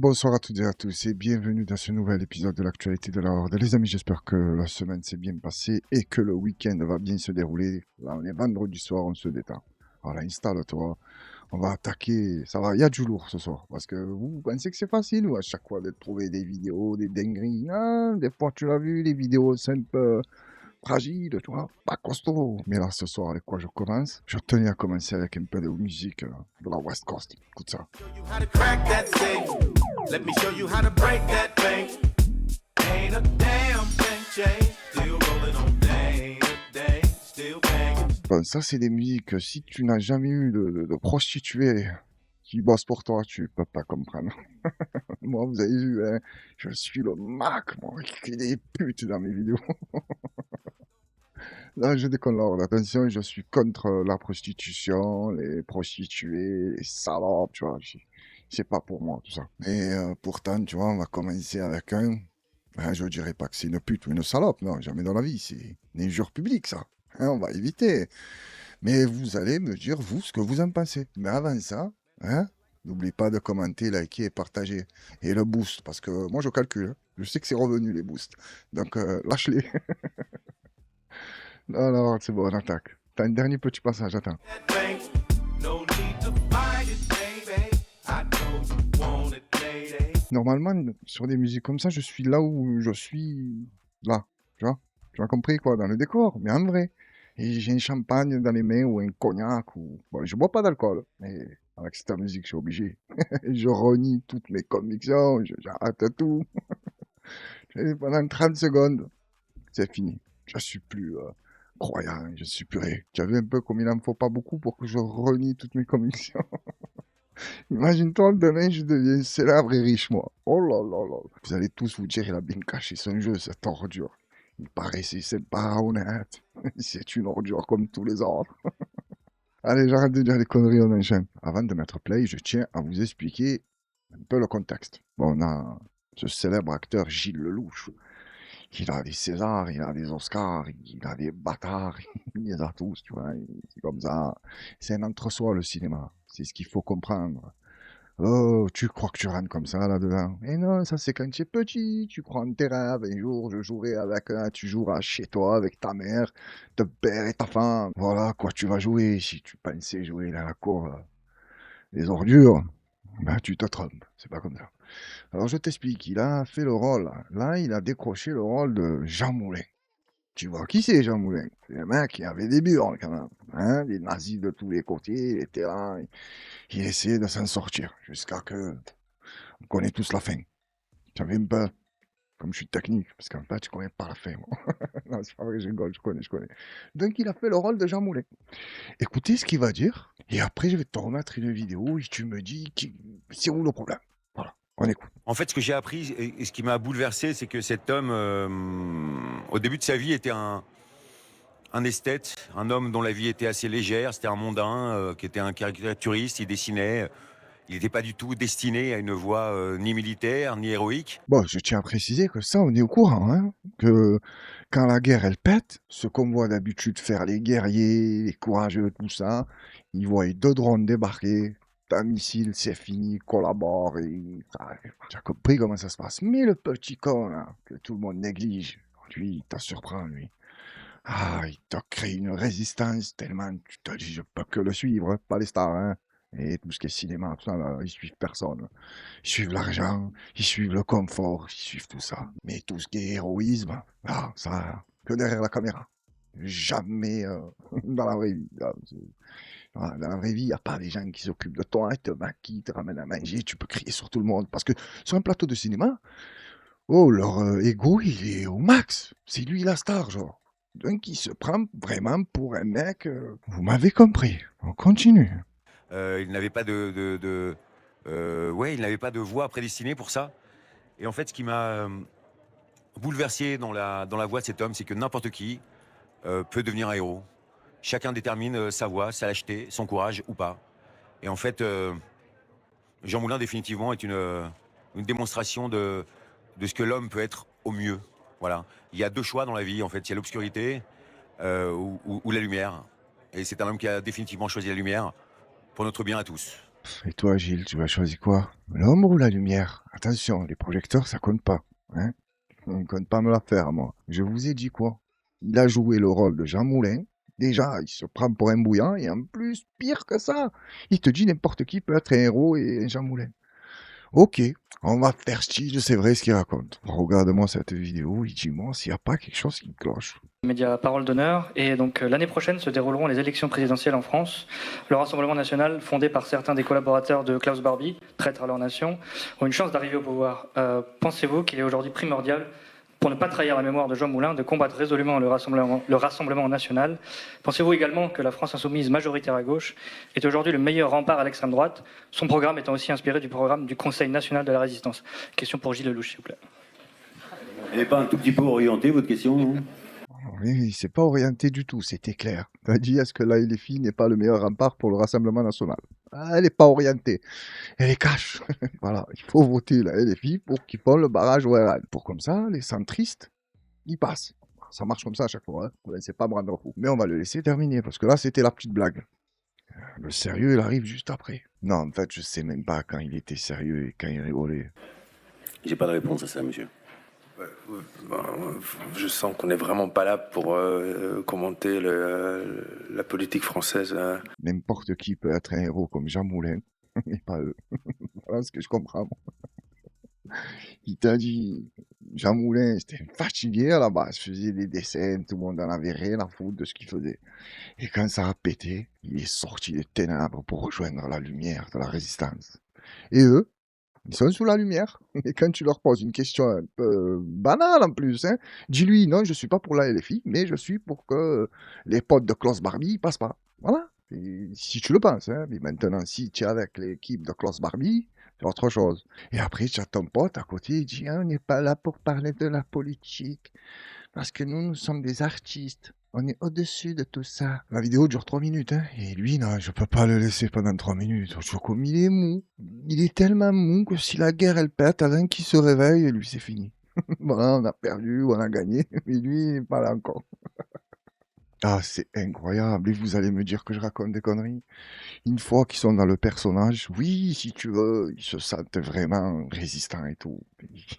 Bonsoir à toutes et à tous et bienvenue dans ce nouvel épisode de l'actualité de la Horde. Les amis, j'espère que la semaine s'est bien passée et que le week-end va bien se dérouler. Là, on est vendredi soir, on se détend. Voilà, installe-toi. On va attaquer. Ça va, il y a du lourd ce soir. Parce que vous pensez que c'est facile ou à chaque fois de trouver des vidéos, des dingueries. Ah, des fois, tu l'as vu, les vidéos simples, fragiles, tu vois, pas costaud. Mais là, ce soir, avec quoi je commence? Je tenais à commencer avec un peu de musique de la West Coast. Écoute ça. Show you how to crack that safe. Let me show you how to break that bank. Ain't a damn thing changed. Still rolling on day, still banging. Bon, ça, c'est des musiques. Si tu n'as jamais eu de prostituée qui bosse pour toi, tu peux pas comprendre. Moi, vous avez vu, hein, je suis le Mac, moi, qui crie des putes dans mes vidéos. Là, je déconne là, attention, je suis contre la prostitution, les prostituées, les salopes, tu vois. C'est pas pour moi, tout ça. Mais pourtant, tu vois, on va commencer avec un. Ben, je dirais pas que c'est une pute ou une salope, non, jamais dans la vie. C'est une injure publique, ça. Hein, on va éviter. Mais vous allez me dire, vous, ce que vous en pensez. Mais avant ça, hein, n'oubliez pas de commenter, liker et partager. Et le boost, parce que moi, je calcule. Hein. Je sais que c'est revenu, les boosts. Donc, lâche-les. Alors, c'est bon, on attaque. T'as un dernier petit passage, attends. That bank. No need to fight it, baby. I know you want it, lady. Normalement, sur des musiques comme ça, je suis là où je suis là. Tu vois? Tu as compris, quoi, dans le décor, mais en vrai. Et j'ai un champagne dans les mains ou un cognac ou... Bon, je bois pas d'alcool, mais avec cette musique, je suis obligé. Je renie toutes mes convictions, j'arrête tout. Et pendant 30 secondes, c'est fini. Je suis plus croyant, je suis puré. Tu as vu un peu comme il en faut pas beaucoup pour que je renie toutes mes convictions. Imagine-toi, demain, je deviens célèbre et riche, moi. Oh là là là. Vous allez tous vous dire, il a bien caché son jeu, cette ordure. Il paraissait sympa, honnête. C'est une ordure comme tous les autres. Allez, j'arrête de dire les conneries, on enchaîne. Avant de mettre play, je tiens à vous expliquer un peu le contexte. Bon, on a ce célèbre acteur Gilles Lelouch. Il a des Césars, il a des Oscars, il a des bâtards, il les a tous, tu vois. C'est comme ça. C'est un entre-soi, le cinéma. C'est ce qu'il faut comprendre. Oh, tu crois que tu rentres comme ça là-dedans? Mais non, ça c'est quand tu es petit, tu crois en tes rêves, un jour je jouerai avec tu joueras chez toi avec ta mère, ton père et ta femme. Voilà quoi tu vas jouer si tu pensais jouer dans la cour des ordures. Ben tu te trompes, c'est pas comme ça. Alors je t'explique, il a fait le rôle, là il a décroché le rôle de Jean Moulin. Tu vois qui c'est Jean Moulin? C'est un mec qui avait des burnes quand même, hein, des nazis de tous les côtés, il était là, il essayait de s'en sortir jusqu'à que on connaît tous la fin. J'avais un peu, comme je suis technique, parce qu'en fait, je connais pas la fin, moi. Non, c'est pas vrai, je rigole, je connais. Donc, il a fait le rôle de Jean Moulin. Écoutez ce qu'il va dire, et après, je vais te remettre une vidéo et tu me dis c'est où le problème. Voilà, on écoute. En fait, ce que j'ai appris et ce qui m'a bouleversé, c'est que cet homme, au début de sa vie, était un esthète, un homme dont la vie était assez légère. C'était un mondain qui était un caricaturiste. Il dessinait. Il n'était pas du tout destiné à une voie ni militaire ni héroïque. Bon, je tiens à préciser que ça, on est au courant, hein, que quand la guerre, elle pète, ce qu'on voit d'habitude faire les guerriers, les courageux, tout ça, ils voient deux drones débarquer, un missile, c'est fini, collabore, et tu as compris comment ça se passe. Mais le petit con, là, que tout le monde néglige, lui, il te surprend, lui. Ah, il t'a créé une résistance tellement, tu te dis, je peux que le suivre, hein, pas les stars, hein. Et tout ce qui est cinéma, tout ça, là, ils suivent personne. Ils suivent l'argent, ils suivent le confort, ils suivent tout ça. Mais tout ce qui est héroïsme, ah, ça, que derrière la caméra. Jamais dans la vraie vie. Là, voilà, dans la vraie vie, il n'y a pas des gens qui s'occupent de toi, ils te maquillent, te ramènent à manger, tu peux crier sur tout le monde. Parce que sur un plateau de cinéma, oh, leur ego, il est au max. C'est lui la star, genre. Donc il se prend vraiment pour un mec. Vous m'avez compris. On continue. Il n'avait pas il n'avait pas de voie prédestinée pour ça. Et en fait, ce qui m'a bouleversé dans la voix de cet homme, c'est que n'importe qui peut devenir un héros. Chacun détermine sa voie, sa lâcheté, son courage ou pas. Et en fait, Jean Moulin, définitivement, est une démonstration de ce que l'homme peut être au mieux. Voilà. Il y a deux choix dans la vie, en fait. Il y a l'obscurité ou la lumière. Et c'est un homme qui a définitivement choisi la lumière pour notre bien à tous. Et toi, Gilles, tu vas choisir quoi? L'ombre ou la lumière? Attention, les projecteurs, ça compte pas. Hein? On ne compte pas me la faire, moi. Je vous ai dit quoi? Il a joué le rôle de Jean Moulin. Déjà, il se prend pour un bouillant, et en plus, pire que ça, il te dit n'importe qui peut être un héros et un Jean Moulin. Ok, on va faire style, c'est vrai ce qu'il raconte. Regarde-moi cette vidéo et dis-moi s'il n'y a pas quelque chose qui cloche. Média Parole d'honneur. Et donc l'année prochaine se dérouleront les élections présidentielles en France. Le Rassemblement national, fondé par certains des collaborateurs de Klaus Barbie, traîtres à leur nation, ont une chance d'arriver au pouvoir. Pensez-vous qu'il est aujourd'hui primordial, pour ne pas trahir la mémoire de Jean Moulin, de combattre résolument le Rassemblement national? Pensez-vous également que la France insoumise majoritaire à gauche est aujourd'hui le meilleur rempart à l'extrême droite, son programme étant aussi inspiré du programme du Conseil national de la résistance? Question pour Gilles Lelouch, s'il vous plaît. Elle n'est pas un tout petit peu orientée, votre question, non? Oui, c'est pas orienté du tout, c'était clair. T'as dit est-ce que la LFI n'est pas le meilleur rempart pour le Rassemblement national? Ah, elle n'est pas orientée, elle est cash. Voilà, il faut voter la LFI pour qu'ils font le barrage ORL. Pour comme ça, les centristes, ils passent. Ça marche comme ça à chaque fois, hein. Vous ne laissez pas me rendre fou. Mais on va le laisser terminer, parce que là, c'était la petite blague. Le sérieux, il arrive juste après. Non, en fait, je sais même pas quand il était sérieux et quand il rigolait. J'ai pas de réponse à ça, monsieur. Je sens qu'on n'est vraiment pas là pour commenter la politique française. N'importe qui peut être un héros comme Jean Moulin, mais pas eux. Voilà ce que je comprends. Il t'a dit, Jean Moulin, c'était fatigué à la base, faisait des dessins, tout le monde en avait rien à foutre de ce qu'il faisait. Et quand ça a pété, il est sorti des ténèbres pour rejoindre la lumière de la résistance. Et eux, ils sont sous la lumière. Et quand tu leur poses une question un peu banale en plus, hein, dis-lui, non, je suis pas pour la LFI, mais je suis pour que les potes de Klaus Barbie passent pas. Voilà. Et si tu le penses, hein. Mais maintenant, si tu es avec l'équipe de Klaus Barbie, c'est autre chose. Et après, tu as ton pote à côté, il dit, ah, on n'est pas là pour parler de la politique, parce que nous sommes des artistes. On est au-dessus de tout ça. La vidéo dure 3 minutes, hein. Et lui, non, je peux pas le laisser pendant 3 minutes. Je vois comme il est mou. Il est tellement mou que si la guerre, elle pète, avant qu'il se réveille, lui, c'est fini. Voilà, on a perdu, on a gagné. Mais lui, il n'est pas là encore. Ah, c'est incroyable. Et vous allez me dire que je raconte des conneries. Une fois qu'ils sont dans le personnage, oui, si tu veux, ils se sentent vraiment résistants et tout.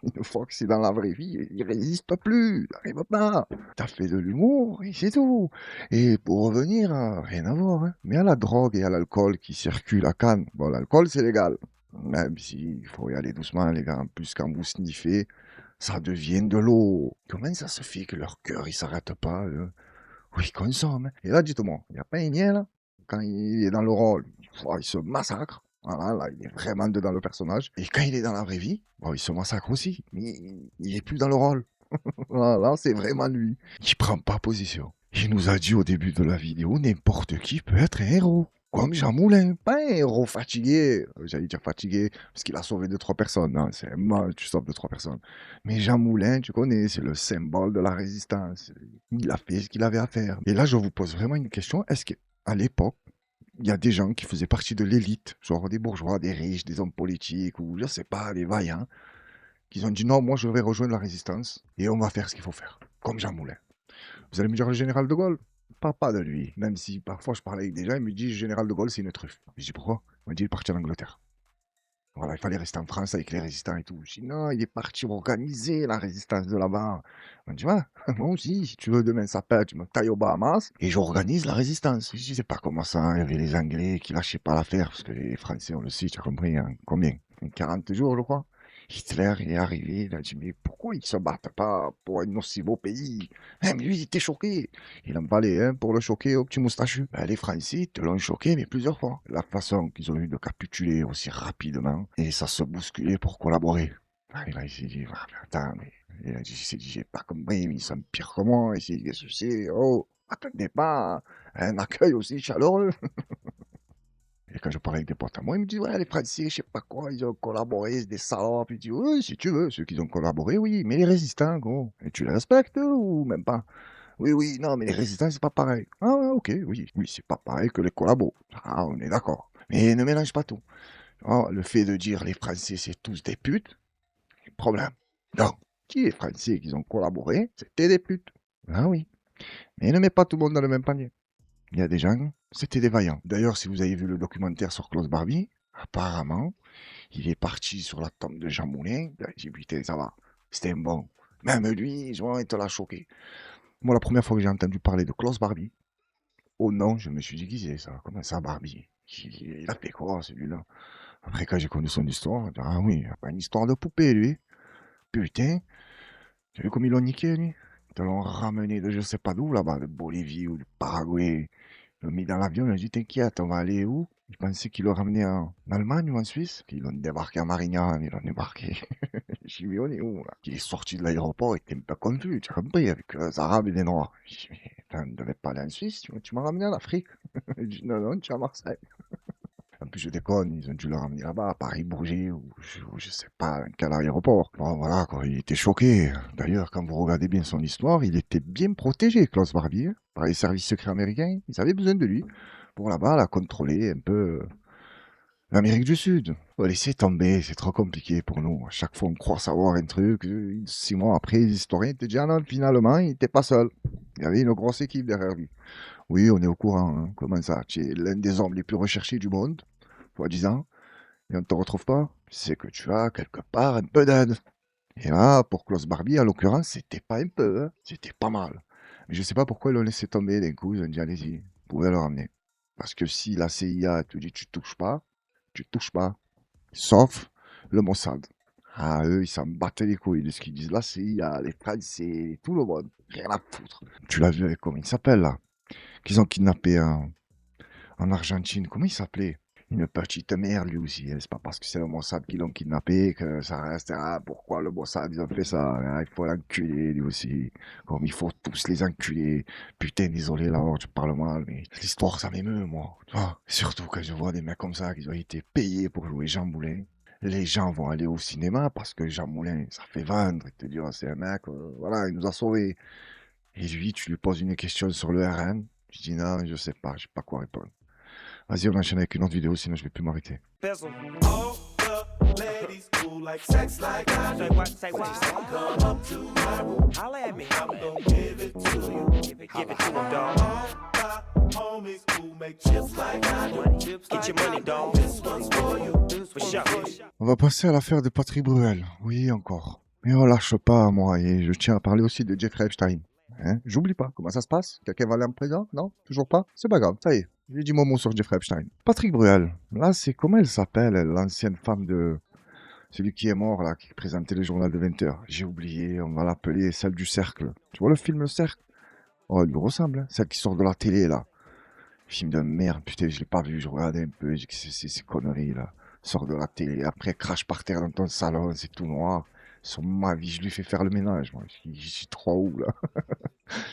Une fois que c'est dans la vraie vie, ils résistent plus, ils n'arrivent pas. T'as fait de l'humour et c'est tout. Et pour revenir, rien à voir, hein. Mais à la drogue et à l'alcool qui circulent à Cannes, bon, l'alcool c'est légal. Même s'il faut y aller doucement, les gars. En plus, quand vous sniffez, ça devient de l'eau. Comment ça se fait que leur cœur, il s'arrête pas, oui, ils consomment, hein. Et là, dites-moi, il n'y a pas un lien, là? Quand il est dans le rôle, il se massacre. Voilà, là, il est vraiment dedans le personnage. Et quand il est dans la vraie vie, bon, il se massacre aussi. Mais il est plus dans le rôle. Voilà, là, c'est vraiment lui. Il prend pas position. Il nous a dit au début de la vidéo, n'importe qui peut être un héros. Comme Jean Moulin, pas un héros fatigué. J'allais dire fatigué, parce qu'il a sauvé 2-3 personnes. Non, c'est mal, tu sauves 2-3 personnes. Mais Jean Moulin, tu connais, c'est le symbole de la résistance. Il a fait ce qu'il avait à faire. Et là, je vous pose vraiment une question. Est-ce qu'à l'époque, il y a des gens qui faisaient partie de l'élite, genre des bourgeois, des riches, des hommes politiques, ou je sais pas, des vaillants, qui ont dit non, moi je vais rejoindre la résistance et on va faire ce qu'il faut faire, comme Jean Moulin. Vous allez me dire le général de Gaulle? Pas de lui, même si parfois je parlais avec des gens, ils me disent général de Gaulle c'est une truffe. Je dis pourquoi? On m'a dit il est parti en Angleterre. Voilà, il fallait rester en France avec les résistants et tout. Je dis non, il est parti organiser la résistance de là-bas. On me dit ouais, moi aussi, si tu veux, demain ça pète, je me taille aux Bahamas et j'organise la résistance. Je disais pas comment ça, il y avait les Anglais qui lâchaient pas l'affaire, parce que les Français, on le sait, tu as compris, hein, combien? 40 jours, je crois. Hitler est arrivé, il a dit mais pourquoi ils se battent pas pour un aussi beau pays? Hein, mais lui, il était choqué. Il en fallait un pour le choquer au petit moustachu. Ben, les Français te l'ont choqué, mais plusieurs fois. La façon qu'ils ont eu de capituler aussi rapidement, et ça se bousculait pour collaborer. Ah, il s'est dit, ah, mais attends, mais il s'est dit, j'ai pas compris, mais ils sont pires que moi. Il s'est dit, qu'est-ce que c'est? Oh, attendez pas, un accueil aussi chaleureux. Et quand je parlais avec des potes à moi, ils me disent, ouais, les Français, je sais pas quoi, ils ont collaboré, c'est des salopes. Ils disent, oui, si tu veux, ceux qui ont collaboré, oui, mais les résistants, gros, et tu les respectes ou même pas? Oui, oui, non, mais les résistants, c'est pas pareil. Ah, ouais, ok, oui, oui, c'est pas pareil que les collabos. Ah, on est d'accord. Mais ne mélange pas tout. Oh, le fait de dire les Français, c'est tous des putes, problème. Non, qui les Français qui ont collaboré, c'était des putes. Ah oui. Mais ne mets pas tout le monde dans le même panier. Il y a des gens, c'était des vaillants. D'ailleurs, si vous avez vu le documentaire sur Klaus Barbie, apparemment, il est parti sur la tombe de Jean Moulin. Il a dit, putain, ça va, c'était un bon. Même lui, il te l'a choqué. Moi, la première fois que j'ai entendu parler de Klaus Barbie, oh non, je me suis dit, qui c'est ça? Comment ça, Barbie? Il a fait quoi, celui-là? Après, quand j'ai connu son histoire, j'ai dit, ah oui, il a pas une histoire de poupée, lui. Putain, tu as vu comme ils l'ont niqué, lui? Ils te l'ont ramené de je sais pas d'où, là-bas, de Bolivie ou de Paraguay. Ils l'ont mis dans l'avion, ils ont dit, t'inquiète, on va aller où? Ils pensaient qu'ils l'ont ramené en Allemagne ou en Suisse. Ils l'ont débarqué à Marignane, ils l'ont débarqué. J'ai dit, mais on est où, là? Il est sorti de l'aéroport, il était un peu confus, tu as compris, avec les Arabes et les Noirs. J'ai dit, mais putain, on ne devait pas aller en Suisse, tu m'as ramené en Afrique. Il dit, non, non, tu es à Marseille. En plus, je déconne, ils ont dû le ramener là-bas, à Paris-Bourget, ou je sais pas, quel aéroport. Bon, voilà, quoi, il était choqué. D'ailleurs, quand vous regardez bien son histoire, il était bien protégé, Klaus Barbie, hein, par les services secrets américains. Ils avaient besoin de lui pour là-bas, la contrôler un peu l'Amérique du Sud. Faut laisser tomber, c'est trop compliqué pour nous. À chaque fois, on croit savoir un truc. 6 mois après, les historiens étaient déjà non, finalement, il n'était pas seul. Il y avait une grosse équipe derrière lui. Oui, on est au courant, hein. Comment ça? Tu es l'un des hommes les plus recherchés du monde, soi-disant, et on ne te retrouve pas. C'est que tu as quelque part un peu d'aide. Et là, pour Klaus Barbie, en l'occurrence, c'était pas un peu, hein. C'était pas mal. Mais je sais pas pourquoi ils l'ont laissé tomber d'un coup. Ils ont dit, allez-y, vous pouvez le ramener. Parce que si la CIA te dit, tu touches pas, tu touches pas. Sauf le Mossad. Ah, eux, ils s'en battaient les couilles de ce qu'ils disent. La CIA, les Français, tout le monde. Rien à foutre. Tu l'as vu avec comment il s'appelle, là? Qu'ils ont kidnappé en Argentine. Comment il s'appelait? Une petite mère, lui aussi. Hein. C'est pas parce que c'est le Mossad qui l'ont kidnappé que ça reste. Ah, pourquoi le Mossad, ils ont fait ça? Ah, il faut l'enculer, lui aussi. Comme il faut tous les enculer. Putain, désolé, là, je parle mal, mais l'histoire, ça m'émeut, moi. Tu vois. Surtout quand je vois des mecs comme ça qui ont été payés pour jouer Jean Moulin. Les gens vont aller au cinéma parce que Jean Moulin, ça fait vendre. Ils te disent, oh, c'est un mec, voilà, il nous a sauvés. Et lui, tu lui poses une question sur le RN. Je dis non, je sais pas, je sais pas quoi répondre. Vas-y, on enchaîne avec une autre vidéo, sinon je vais plus m'arrêter. All the ladies cool like sex like I do. Say what? Come up to my Holla at me. I'm gonna give it to you. Give it to him, dog. All my homies who make chips like I do. Get your money, dog. This one's for you. For sure. On va passer à l'affaire de Patrick Bruel. Oui, encore. Mais on lâche pas, moi, et je tiens à parler aussi de Jeffrey Epstein. Hein, j'oublie pas. Comment ça se passe? Quelqu'un va aller en prison? Non? Toujours pas? C'est pas grave, ça y est. J'ai dit mon mot sur Jeffrey Epstein. Patrick Bruel. Là, c'est comment elle s'appelle, l'ancienne femme de celui qui est mort, là, qui présentait le journal de 20h. J'ai oublié, on va l'appeler celle du Cercle. Tu vois le film Le Cercle? Oh, elle lui ressemble, hein, celle qui sort de la télé, là. Film de merde, putain, je l'ai pas vu, je regardais un peu, j'ai dit, c'est ces conneries, là. Sort de la télé, après crache par terre dans ton salon, c'est tout noir. Sur ma vie, je lui fais faire le ménage, moi. Je suis trop où, là?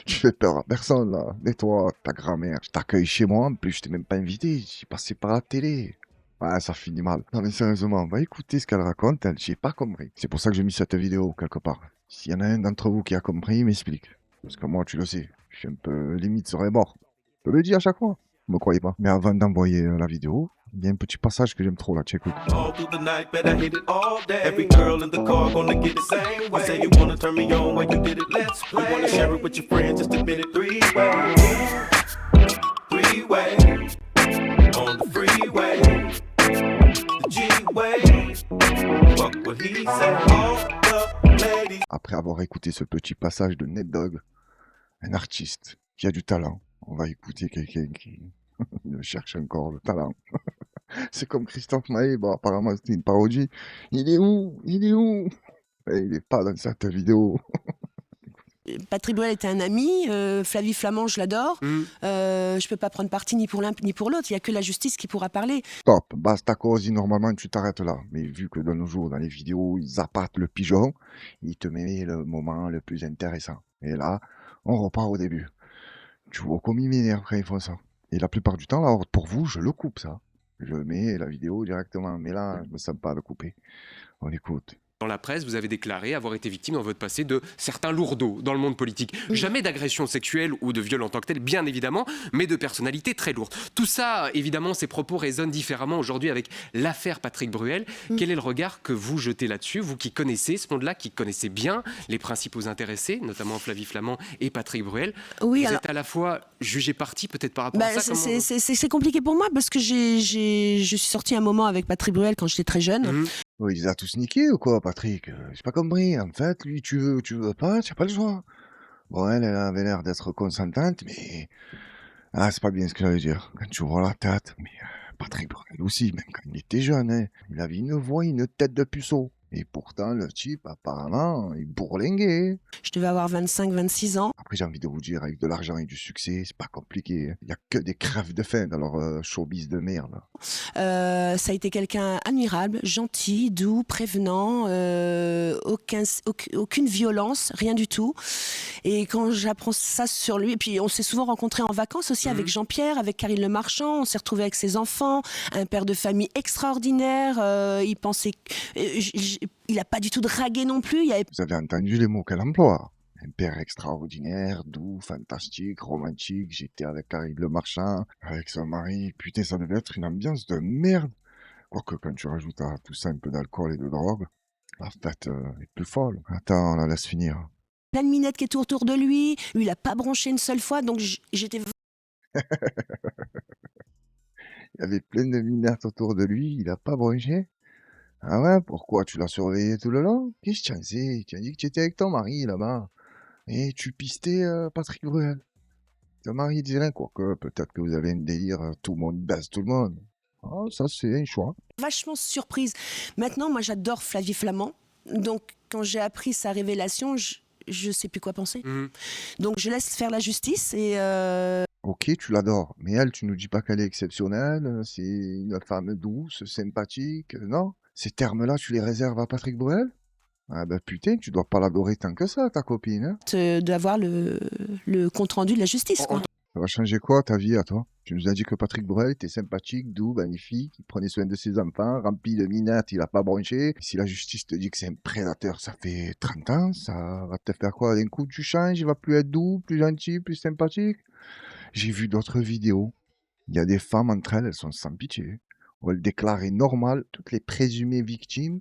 Tu fais peur à personne, là. Nettoie ta grand-mère. Je t'accueille chez moi, en plus, je t'ai même pas invité. J'ai passé par la télé. Ouais, ça finit mal. Non, mais sérieusement, va écouter ce qu'elle raconte. Elle, j'ai pas compris. C'est pour ça que j'ai mis cette vidéo, quelque part. S'il y en a un d'entre vous qui a compris, il m'explique. Parce que moi, tu le sais, je suis un peu limite sur les bords. Je te le dis à chaque fois. Vous me croyez pas. Mais avant d'envoyer la vidéo, il y a un petit passage que j'aime trop, là. Check, écoute. All through the night, better hit it all day. Every girl in the car gonna get the same way. Say you wanna turn me on when you did it, let's play. You wanna share it with your friends, just admit it three-way. Three-way. On the freeway. The G-way. Fuck what he said. All the ladies. Après avoir écouté ce petit passage de Ned Dogg, un artiste qui a du talent, on va écouter quelqu'un qui cherche encore le talent. C'est comme Christophe Maé, bon apparemment c'était une parodie. Il est où? Il est où? Et il est pas dans cette vidéo. Patrick Bruel était un ami, Flavie Flament, je l'adore. Je peux pas prendre parti ni pour l'un ni pour l'autre. Il y a que la justice qui pourra parler. Stop, basta cosy, normalement tu t'arrêtes là. Mais vu que de nos jours, dans les vidéos, ils appâtent le pigeon, ils te mettent le moment le plus intéressant. Et là, on repart au début. Tu vois comme ils m'énervent quand ils font ça. Et la plupart du temps, là, pour vous, je le coupe ça. Je mets la vidéo directement. Mais là, je me sens pas de couper. On écoute. Dans la presse, vous avez déclaré avoir été victime dans votre passé de certains lourdeaux dans le monde politique. Jamais d'agression sexuelle ou de viol en tant que tel, bien évidemment, mais de personnalités très lourdes. Tout ça, évidemment, ces propos résonnent différemment aujourd'hui avec l'affaire Patrick Bruel. Quel est le regard que vous jetez là-dessus, vous qui connaissez ce monde-là, qui connaissez bien les principaux intéressés, notamment Flavie Flament et Patrick Bruel? Oui, vous alors- êtes à la fois jugé parti, peut-être par rapport à ça. c'est compliqué pour moi parce que je suis sortie un moment avec Patrick Bruel quand j'étais très jeune. Oh, il les a tous niqués ou quoi, Patrick? J'ai pas compris. En fait, lui, tu veux ou tu veux pas, tu as pas le choix. Bon, elle avait l'air d'être consentante, mais... Ah, c'est pas bien ce que j'allais dire. Quand tu vois la tête, mais Patrick Bruel aussi, même quand il était jeune, hein, il avait une voix, une tête de puceau. Et pourtant, le type, apparemment, il bourlinguait. Je devais avoir 25-26 ans. Après, j'ai envie de vous dire, avec de l'argent et du succès, c'est pas compliqué, hein. Il y a que des crèves de faim dans leur showbiz de merde. Ça a été quelqu'un admirable, gentil, doux, prévenant, aucune violence, rien du tout. Et quand j'apprends ça sur lui, et puis on s'est souvent rencontrés en vacances aussi avec Jean-Pierre, avec Karine Le Marchand, on s'est retrouvés avec ses enfants, un père de famille extraordinaire, il pensait... il n'a pas du tout dragué non plus. Vous avez entendu les mots qu'elle emploie. Un père extraordinaire, doux, fantastique, romantique. J'étais avec Karine Le Marchand, avec son mari. Putain, ça devait être une ambiance de merde. Quoique quand tu rajoutes à tout ça un peu d'alcool et de drogue, la fête est plus folle. Attends, on la laisse finir. Plein de minettes qui étaient autour de lui. Lui, il n'a pas bronché une seule fois, donc j'étais... Il y avait plein de minettes autour de lui, il a pas bronché. Ah ouais, pourquoi? Tu l'as surveillé tout le long? Qu'est-ce que tu en sais? Tu as dit que tu étais avec ton mari là-bas. Et tu pistais Patrick Bruel. Ton mari dirait quoi que peut-être que vous avez un délire, tout le monde baisse tout le monde. Ah, ça c'est un choix. Vachement surprise. Maintenant, moi, j'adore Flavie Flament. Donc, quand j'ai appris sa révélation, je sais plus quoi penser. Donc, je laisse faire la justice et... Ok, tu l'adores, mais elle, tu nous dis pas qu'elle est exceptionnelle, c'est une femme douce, sympathique, non? Ces termes-là, tu les réserves à Patrick Bruel? Ah bah putain, tu dois pas l'adorer tant que ça, ta copine, hein? d'avoir le compte-rendu de la justice, quoi. Ça va changer quoi, ta vie, à toi? Tu nous as dit que Patrick Bruel était sympathique, doux, magnifique, il prenait soin de ses enfants, rempli de minettes, il a pas bronché. Si la justice te dit que c'est un prédateur, ça fait 30 ans, ça va te faire quoi? D'un coup, tu changes, il va plus être doux, plus gentil, plus sympathique? J'ai vu d'autres vidéos. Il y a des femmes entre elles, elles sont sans pitié. On va le déclarer normal, toutes les présumées victimes,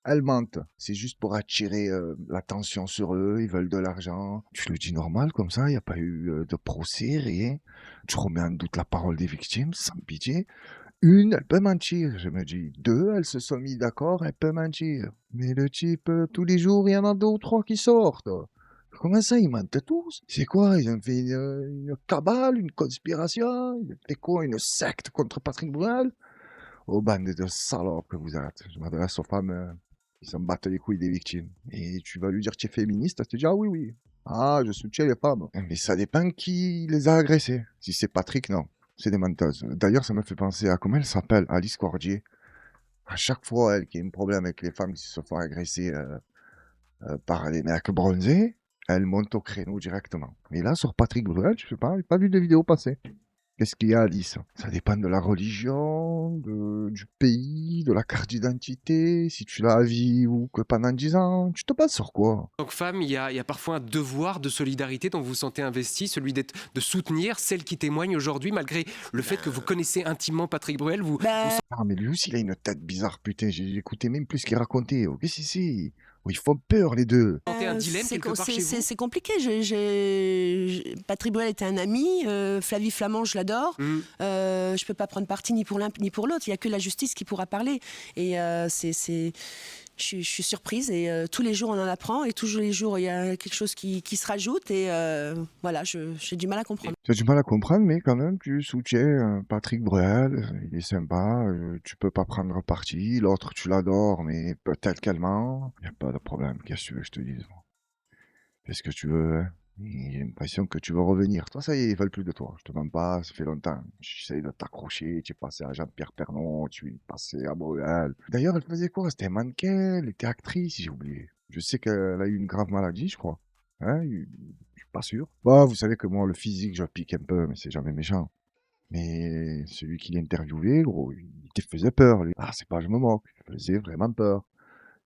elles mentent. C'est juste pour attirer l'attention sur eux, ils veulent de l'argent. Tu le dis normal comme ça, il n'y a pas eu de procès, rien. Tu remets en doute la parole des victimes, sans pitié. Une, elle peut mentir, je me dis. Deux, elles se sont mis d'accord, elle peut mentir. Mais le type, tous les jours, il y en a 2 ou 3 qui sortent. Comment ça, ils mentent tous? C'est quoi? Ils ont fait une cabale, une conspiration? Ils ont fait quoi? Une secte contre Patrick Bruel? Oh, bande de salopes que vous êtes. Je m'adresse aux femmes qui s'en battent les couilles des victimes. Et tu vas lui dire que tu es féministe, elle te dit ah oui, oui. Ah, je soutiens les femmes. Mais ça dépend qui les a agressées. Si c'est Patrick, non. C'est des menteuses. D'ailleurs, ça me fait penser à comment elle s'appelle, Alice Cordier. À chaque fois, elle qui a un problème avec les femmes qui se font agresser par les mecs bronzés, elle monte au créneau directement. Mais là, sur Patrick Bruel, je sais pas, j'ai pas vu de vidéo passer. Qu'est-ce qu'il y a, Alice? Ça dépend de la religion, du pays, de la carte d'identité, si tu l'as à vie ou que pendant 10 ans. Tu te bases sur quoi? En tant que femme, il y a parfois un devoir de solidarité dont vous vous sentez investi, celui de soutenir celles qui témoignent aujourd'hui, malgré le fait que vous connaissez intimement Patrick Bruel. Ah, mais lui aussi, il a une tête bizarre, putain. J'ai écouté même plus ce qu'il racontait. Oh, qu'est-ce que c'est? Oh, ils font peur, les deux. un dilemme quelque part chez vous? C'est compliqué. Patrick Bruel était un ami. Flavie Flament, je l'adore. Je peux pas prendre parti ni pour l'un ni pour l'autre. Il y a que la justice qui pourra parler. Et je suis surprise. Et tous les jours, on en apprend. Et tous les jours, il y a quelque chose qui se rajoute. Et voilà, j'ai du mal à comprendre. Tu as du mal à comprendre, mais quand même, tu soutiens Patrick Bruel. Il est sympa. Tu peux pas prendre parti. L'autre, tu l'adores, mais peut-être qu'elle ment. Il n'y a pas de problème. Qu'est-ce que tu veux que je te dise? Qu'est-ce que tu veux, hein? J'ai l'impression que tu veux revenir. Toi, ça y est, ils veulent plus de toi. Je te mens pas, ça fait longtemps. J'essaye de t'accrocher. Tu es passé à Jean-Pierre Pernon, tu es passé à Bruel. D'ailleurs, elle faisait quoi? C'était mannequin, elle était actrice, j'ai oublié. Je sais qu'elle a eu une grave maladie, je crois. Hein? Je suis pas sûr. Bah, vous savez que moi, le physique, je pique un peu, mais c'est jamais méchant. Mais celui qui l'interviewait, gros, il te faisait peur, lui. Ah, c'est pas, je me moque. Il faisait vraiment peur.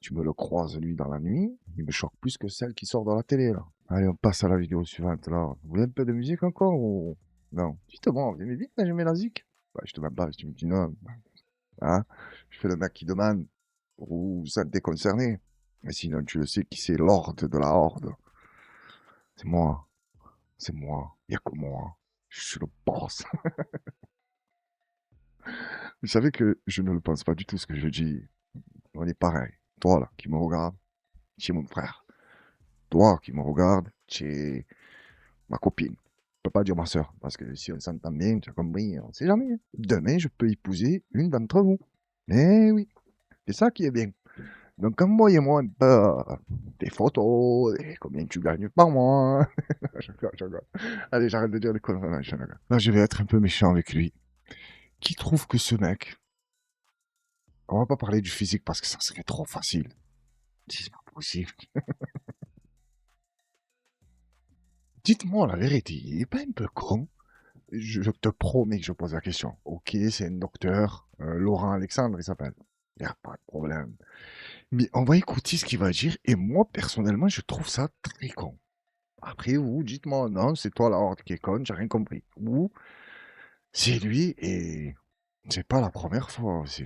Tu me le croises, lui, dans la nuit, il me choque plus que celle qui sort dans la télé, là. Allez, on passe à la vidéo suivante, là. Vous voulez un peu de musique encore ou... Non. Dites-moi, vous aimez bien quand je mets la zik? Bah, je te demande pas, si tu me dis non. Hein? Je fais le mec qui demande. Vous êtes déconcerné. Mais sinon, tu le sais qui c'est l'Horde de la Horde. C'est moi. C'est moi. Il n'y a que moi. Je suis le boss. Vous savez que je ne le pense pas du tout ce que je dis. On est pareil. Toi, là, qui me regarde, tu es mon frère. Toi, qui me regarde, tu es ma copine. Je peux pas dire ma soeur, parce que si on s'entend bien, tu as compris, on sait jamais. Demain, je peux épouser une d'entre vous. Eh oui, c'est ça qui est bien. Donc, envoyez-moi un peu des photos, et combien tu gagnes par mois. Je rigole, je rigole. Allez, j'arrête de dire des conneries. Là, je vais être un peu méchant avec lui. Qui trouve que ce mec... On va pas parler du physique parce que ça serait trop facile. C'est pas possible. Dites-moi la vérité, il est pas un peu con? Je te promets que je pose la question. Ok, c'est un docteur, Laurent Alexandre, il s'appelle. Il n'y a pas de problème. Mais on va écouter ce qu'il va dire, et moi, personnellement, je trouve ça très con. Après, vous, dites-moi, non, c'est toi la horde qui est conne, j'ai rien compris. Ou, c'est lui, et c'est pas la première fois aussi.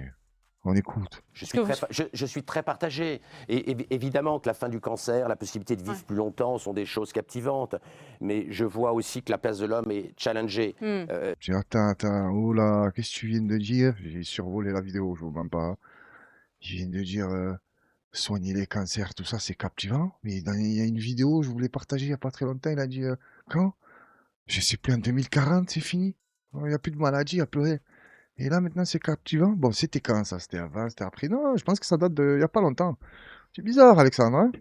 On écoute. Je suis très partagé. Et évidemment que la fin du cancer, la possibilité de vivre plus longtemps sont des choses captivantes. Mais je vois aussi que la place de l'homme est challengée. Attends, oh là, qu'est-ce que tu viens de dire? J'ai survolé la vidéo, je vous mens pas. Il vient de dire soigner les cancers, tout ça, c'est captivant. Mais il y a une vidéo, je voulais partager il n'y a pas très longtemps, il a dit quand? Je sais plus, en 2040, c'est fini. Il n'y a plus de maladie, il n'y a plus rien. Et là, maintenant, c'est captivant. Bon, c'était quand ça? C'était avant, c'était après? Non, je pense que ça date de il n'y a pas longtemps. C'est bizarre, Alexandre, hein?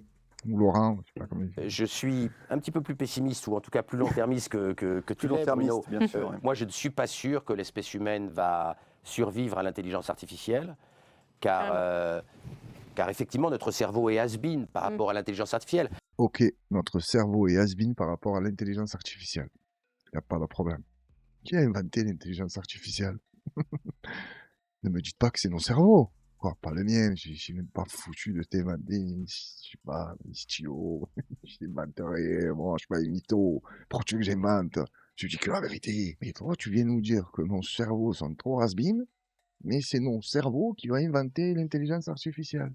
Ou Laurent, je sais pas comment il dit. Je suis un petit peu plus pessimiste, ou en tout cas plus long-termiste que tu l'es, Bruno. bien sûr. Ouais. Moi, je ne suis pas sûr que l'espèce humaine va survivre à l'intelligence artificielle, car effectivement, notre cerveau est has-been par rapport à l'intelligence artificielle. Ok, notre cerveau est has-been par rapport à l'intelligence artificielle. Il n'y a pas de problème. Qui a inventé l'intelligence artificielle? Ne me dites pas que c'est nos cerveaux. Quoi, pas le mien. Je suis même pas foutu de t'inventer. Je sais pas, un stylo. J'inventerai. Moi, je suis pas un mytho. Pourquoi tu veux que j'invente? Je dis que la vérité. Mais toi, tu viens nous dire que nos cerveaux sont trop has-been, mais c'est nos cerveaux qui vont inventer l'intelligence artificielle.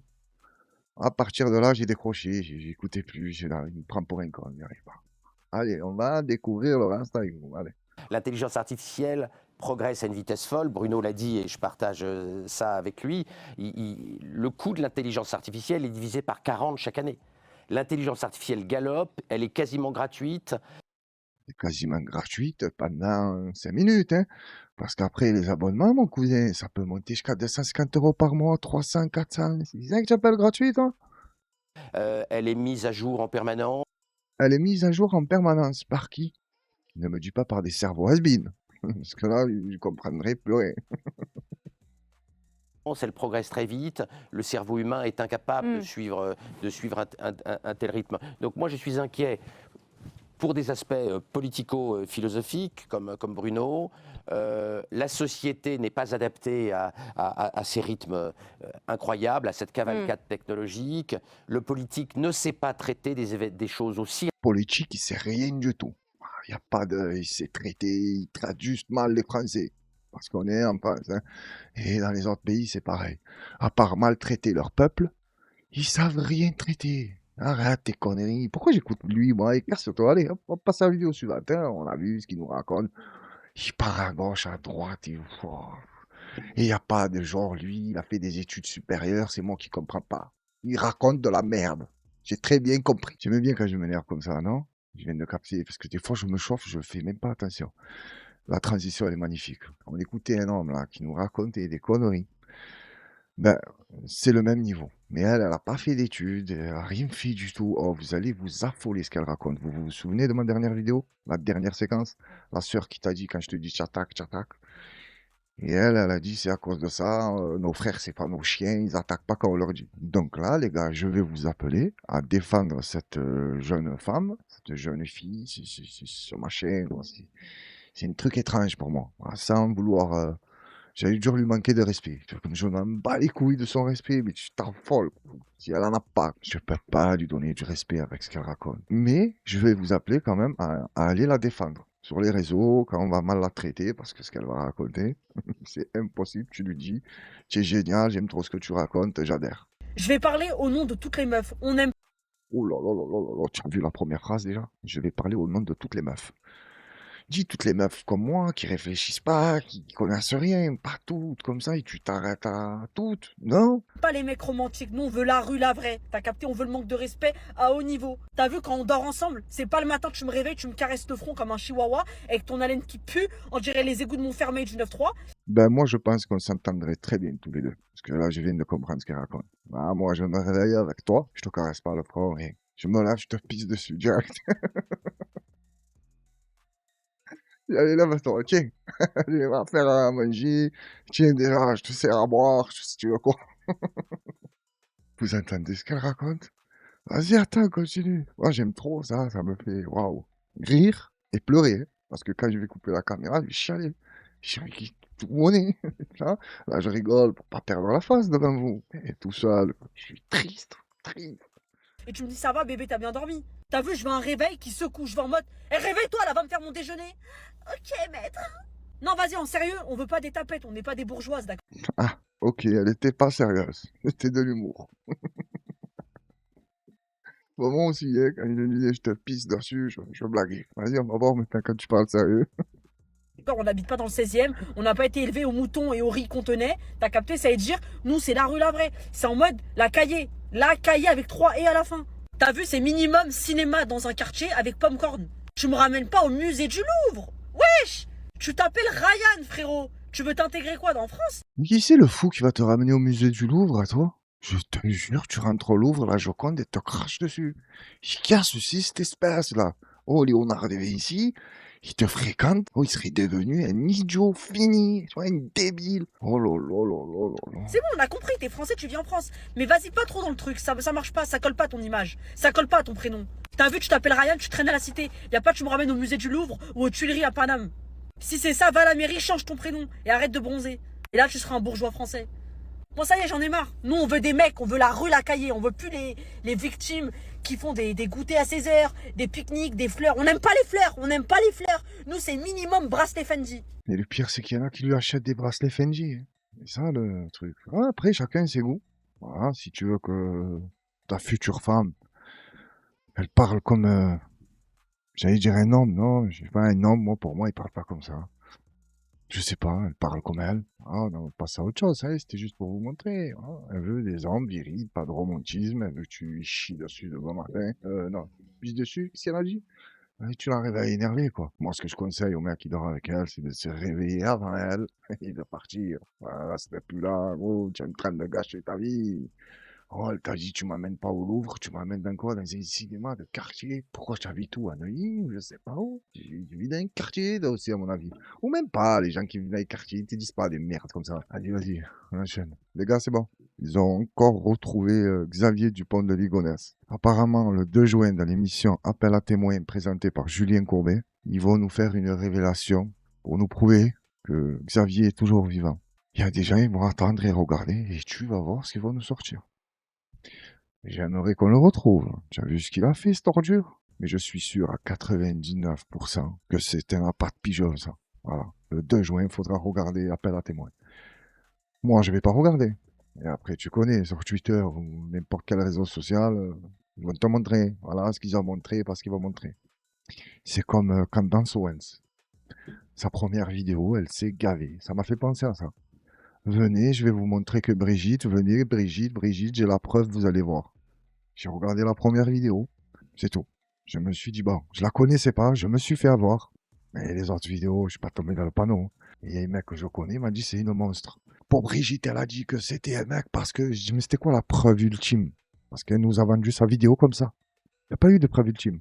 À partir de là, j'ai décroché. J'écoutais plus. Il me prend pour un con. Il n'y arrive pas. Allez, on va découvrir le reste avec vous. Allez. L'intelligence artificielle progresse à une vitesse folle. Bruno l'a dit et je partage ça avec lui. Le coût de l'intelligence artificielle est divisé par 40 chaque année. L'intelligence artificielle galope, elle est quasiment gratuite. C'est quasiment gratuite pendant 5 minutes, hein. Parce qu'après, les abonnements, mon cousin, ça peut monter jusqu'à 250 € par mois, 300, 400. C'est ça que tu appelles gratuite, hein? Elle est mise à jour en permanence. Elle est mise à jour en permanence. Par qui? Ne me dis pas par des cerveaux has-been. Parce que là, je comprendrai plus rien. Elle progresse très vite. Le cerveau humain est incapable de suivre un tel rythme. Donc moi, je suis inquiet pour des aspects politico-philosophiques, comme Bruno. La société n'est pas adaptée à ces rythmes incroyables, à cette cavalcade technologique. Le politique ne sait pas traiter des choses aussi. Politique, il sait rien du tout. Il y a pas de... Il sait traiter, il traite juste mal les Français. Parce qu'on est en France, hein. Et dans les autres pays, c'est pareil. À part maltraiter leur peuple, ils savent rien traiter. Arrête tes conneries. Pourquoi j'écoute lui, moi? Écarte-toi, allez, hop, on passe à la vidéo suivante, hein. On a vu ce qu'il nous raconte. Il part à gauche, à droite, et il n'y a pas de genre, lui, il a fait des études supérieures, c'est moi qui comprends pas. Il raconte de la merde. J'ai très bien compris. J'aime bien quand je m'énerve comme ça, non? Je viens de capter, parce que des fois, je me chauffe, je fais même pas attention. La transition, elle est magnifique. On écoutait un homme, là, qui nous racontait des conneries. Ben, c'est le même niveau. Mais elle n'a pas fait d'études, elle n'a rien fait du tout. Oh, vous allez vous affoler ce qu'elle raconte. Vous vous souvenez de ma dernière vidéo? La dernière séquence? La sœur qui t'a dit quand je te dis tchatak, tchatak. Et elle a dit c'est à cause de ça, nos frères, c'est pas nos chiens, ils attaquent pas quand on leur dit. Donc là, les gars, je vais vous appeler à défendre cette jeune femme, cette jeune fille, ce machin. C'est un truc étrange pour moi. Sans vouloir J'allais dû lui manquer de respect. Comme je m'en bats les couilles de son respect, mais tu t'affoles. Si elle en a pas, je peux pas lui donner du respect avec ce qu'elle raconte. Mais je vais vous appeler quand même à aller la défendre. Sur les réseaux, quand on va mal la traiter, parce que ce qu'elle va raconter, c'est impossible. Tu lui dis, tu es génial, j'aime trop ce que tu racontes, j'adhère. Je vais parler au nom de toutes les meufs. On aime. Oh là là là là là là, tu as vu la première phrase déjà? Je vais parler au nom de toutes les meufs. Dis toutes les meufs comme moi, qui réfléchissent pas, qui connaissent rien, pas toutes comme ça, et tu t'arrêtes à toutes, non? Pas les mecs romantiques, nous on veut la rue, la vraie. T'as capté, on veut le manque de respect à haut niveau. T'as vu quand on dort ensemble, c'est pas le matin que tu me réveilles, tu me caresses le front comme un chihuahua avec ton haleine qui pue, on dirait les égouts de Montfermeil du 9-3. Ben moi je pense qu'on s'entendrait très bien tous les deux. Parce que là je viens de comprendre ce qu'elle raconte. Ah, moi je me réveille avec toi, je te caresse pas le front et je me lève, je te pisse dessus direct. Allez, lève-toi, tiens. Allez, va faire à manger. Tiens, déjà, je te sers à boire, si tu veux quoi. Vous entendez ce qu'elle raconte? Vas-y, attends, continue. Moi, j'aime trop ça, ça me fait, waouh, rire et pleurer. Hein. Parce que quand je vais couper la caméra, je vais chialer. Je suis tout monnaie. Là, je rigole pour pas perdre la face devant vous. Et tout seul, je suis triste, triste. Et tu me dis ça va bébé, t'as bien dormi. T'as vu, je veux un réveil qui secoue, je vais en mode réveille-toi là, va me faire mon déjeuner. Ok maître. Non vas-y, en sérieux, on veut pas des tapettes, on n'est pas des bourgeoises, d'accord? Ah, ok, elle était pas sérieuse. C'était de l'humour. Bon, moi aussi, hein, quand je lui disais je te pisse dessus, je blaguais. Vas-y, on va voir maintenant quand tu parles sérieux. On n'habite pas dans le 16e, on n'a pas été élevé aux moutons et aux riz qu'on tenait. T'as capté, ça veut dire, nous c'est la rue la vraie. C'est en mode la cahier avec 3 et à la fin. T'as vu, c'est minimum cinéma dans un quartier avec popcorn. Tu me ramènes pas au musée du Louvre. Wesh, tu t'appelles Ryan, frérot. Tu veux t'intégrer quoi dans France? Mais qui c'est le fou qui va te ramener au musée du Louvre, à toi? Je te jure, tu rentres au Louvre, la Joconde, et te crache dessus. Il casse aussi cette espèce-là. Oh, Léonard de Vinci, il te fréquente. Oh, il serait devenu un idiot fini. Tu vois, un débile. Oh là là là là là là. C'est bon, on a compris, t'es français, tu vis en France. Mais vas-y pas trop dans le truc, ça marche pas, ça colle pas à ton image. Ça colle pas à ton prénom. T'as vu, tu t'appelles Ryan, tu traînes à la cité. Y a pas tu me ramènes au musée du Louvre ou aux Tuileries à Paname. Si c'est ça, va à la mairie, change ton prénom et arrête de bronzer. Et là, tu seras un bourgeois français. Bon, ça y est, j'en ai marre. Nous, on veut des mecs, on veut la rue, la cahier. On veut plus les victimes qui font des goûters à 16 heures, des pique-niques, des fleurs. On n'aime pas les fleurs, on n'aime pas les fleurs. Nous, c'est minimum bracelet Fendi. Et le pire, c'est qu'il y en a qui lui achètent des bracelets Fendi. Hein. C'est ça le truc. Ah, après, chacun ses goûts. Voilà, si tu veux que ta future femme, elle parle comme... j'allais dire un homme, non, je sais pas, un homme, moi, pour moi, il parle pas comme ça. Je sais pas, elle parle comme elle. Ah, non, passe à autre chose, hein, c'était juste pour vous montrer. Hein. Elle veut des hommes virils, pas de romantisme, elle veut que tu lui chies dessus de bon matin. Non, pisse dessus, qu'est-ce qu'elle a dit? Et tu la réveilles énervé, quoi. Moi, ce que je conseille au mec qui dort avec elle, c'est de se réveiller avant elle et de partir. Voilà, c'était plus là, gros, tu es en train de gâcher ta vie. Oh, elle t'a dit, tu m'amènes pas au Louvre, tu m'amènes dans quoi? Dans un cinéma de quartier. Pourquoi je t'habite où? À Neuilly? Ou je sais pas où. Je vis dans un quartier, là aussi, à mon avis. Ou même pas, les gens qui vivent dans les quartiers, ils te disent pas des merdes comme ça. Allez, vas-y, on enchaîne. Les gars, c'est bon. Ils ont encore retrouvé Xavier Dupont de Ligonnès. Apparemment, le 2 juin, dans l'émission Appel à témoins présentée par Julien Courbet, ils vont nous faire une révélation pour nous prouver que Xavier est toujours vivant. Il y a des gens, ils vont attendre et regarder, et tu vas voir ce qu'ils vont nous sortir. J'aimerais qu'on le retrouve. Tu as vu ce qu'il a fait, cette ordure? Mais je suis sûr à 99% que c'est un appât de pigeon, ça. Voilà. Le 2 juin, il faudra regarder Appel à témoins. Moi, je vais pas regarder. Et après, tu connais, sur Twitter ou n'importe quel réseau social, ils vont te montrer. Voilà ce qu'ils ont montré, parce qu'ils vont montrer. C'est comme Candace Owens. Sa première vidéo, elle s'est gavée. Ça m'a fait penser à ça. Venez, je vais vous montrer que Brigitte, venez, Brigitte, j'ai la preuve, vous allez voir. J'ai regardé la première vidéo, c'est tout. Je me suis dit, bon, je la connaissais pas, je me suis fait avoir. Mais les autres vidéos, je suis pas tombé dans le panneau. Et il y a un mec que je connais, il m'a dit, c'est une monstre. Pour Brigitte, elle a dit que c'était un mec parce que, je dis, mais c'était quoi la preuve ultime? Parce qu'elle nous a vendu sa vidéo comme ça. Il n'y a pas eu de preuve ultime.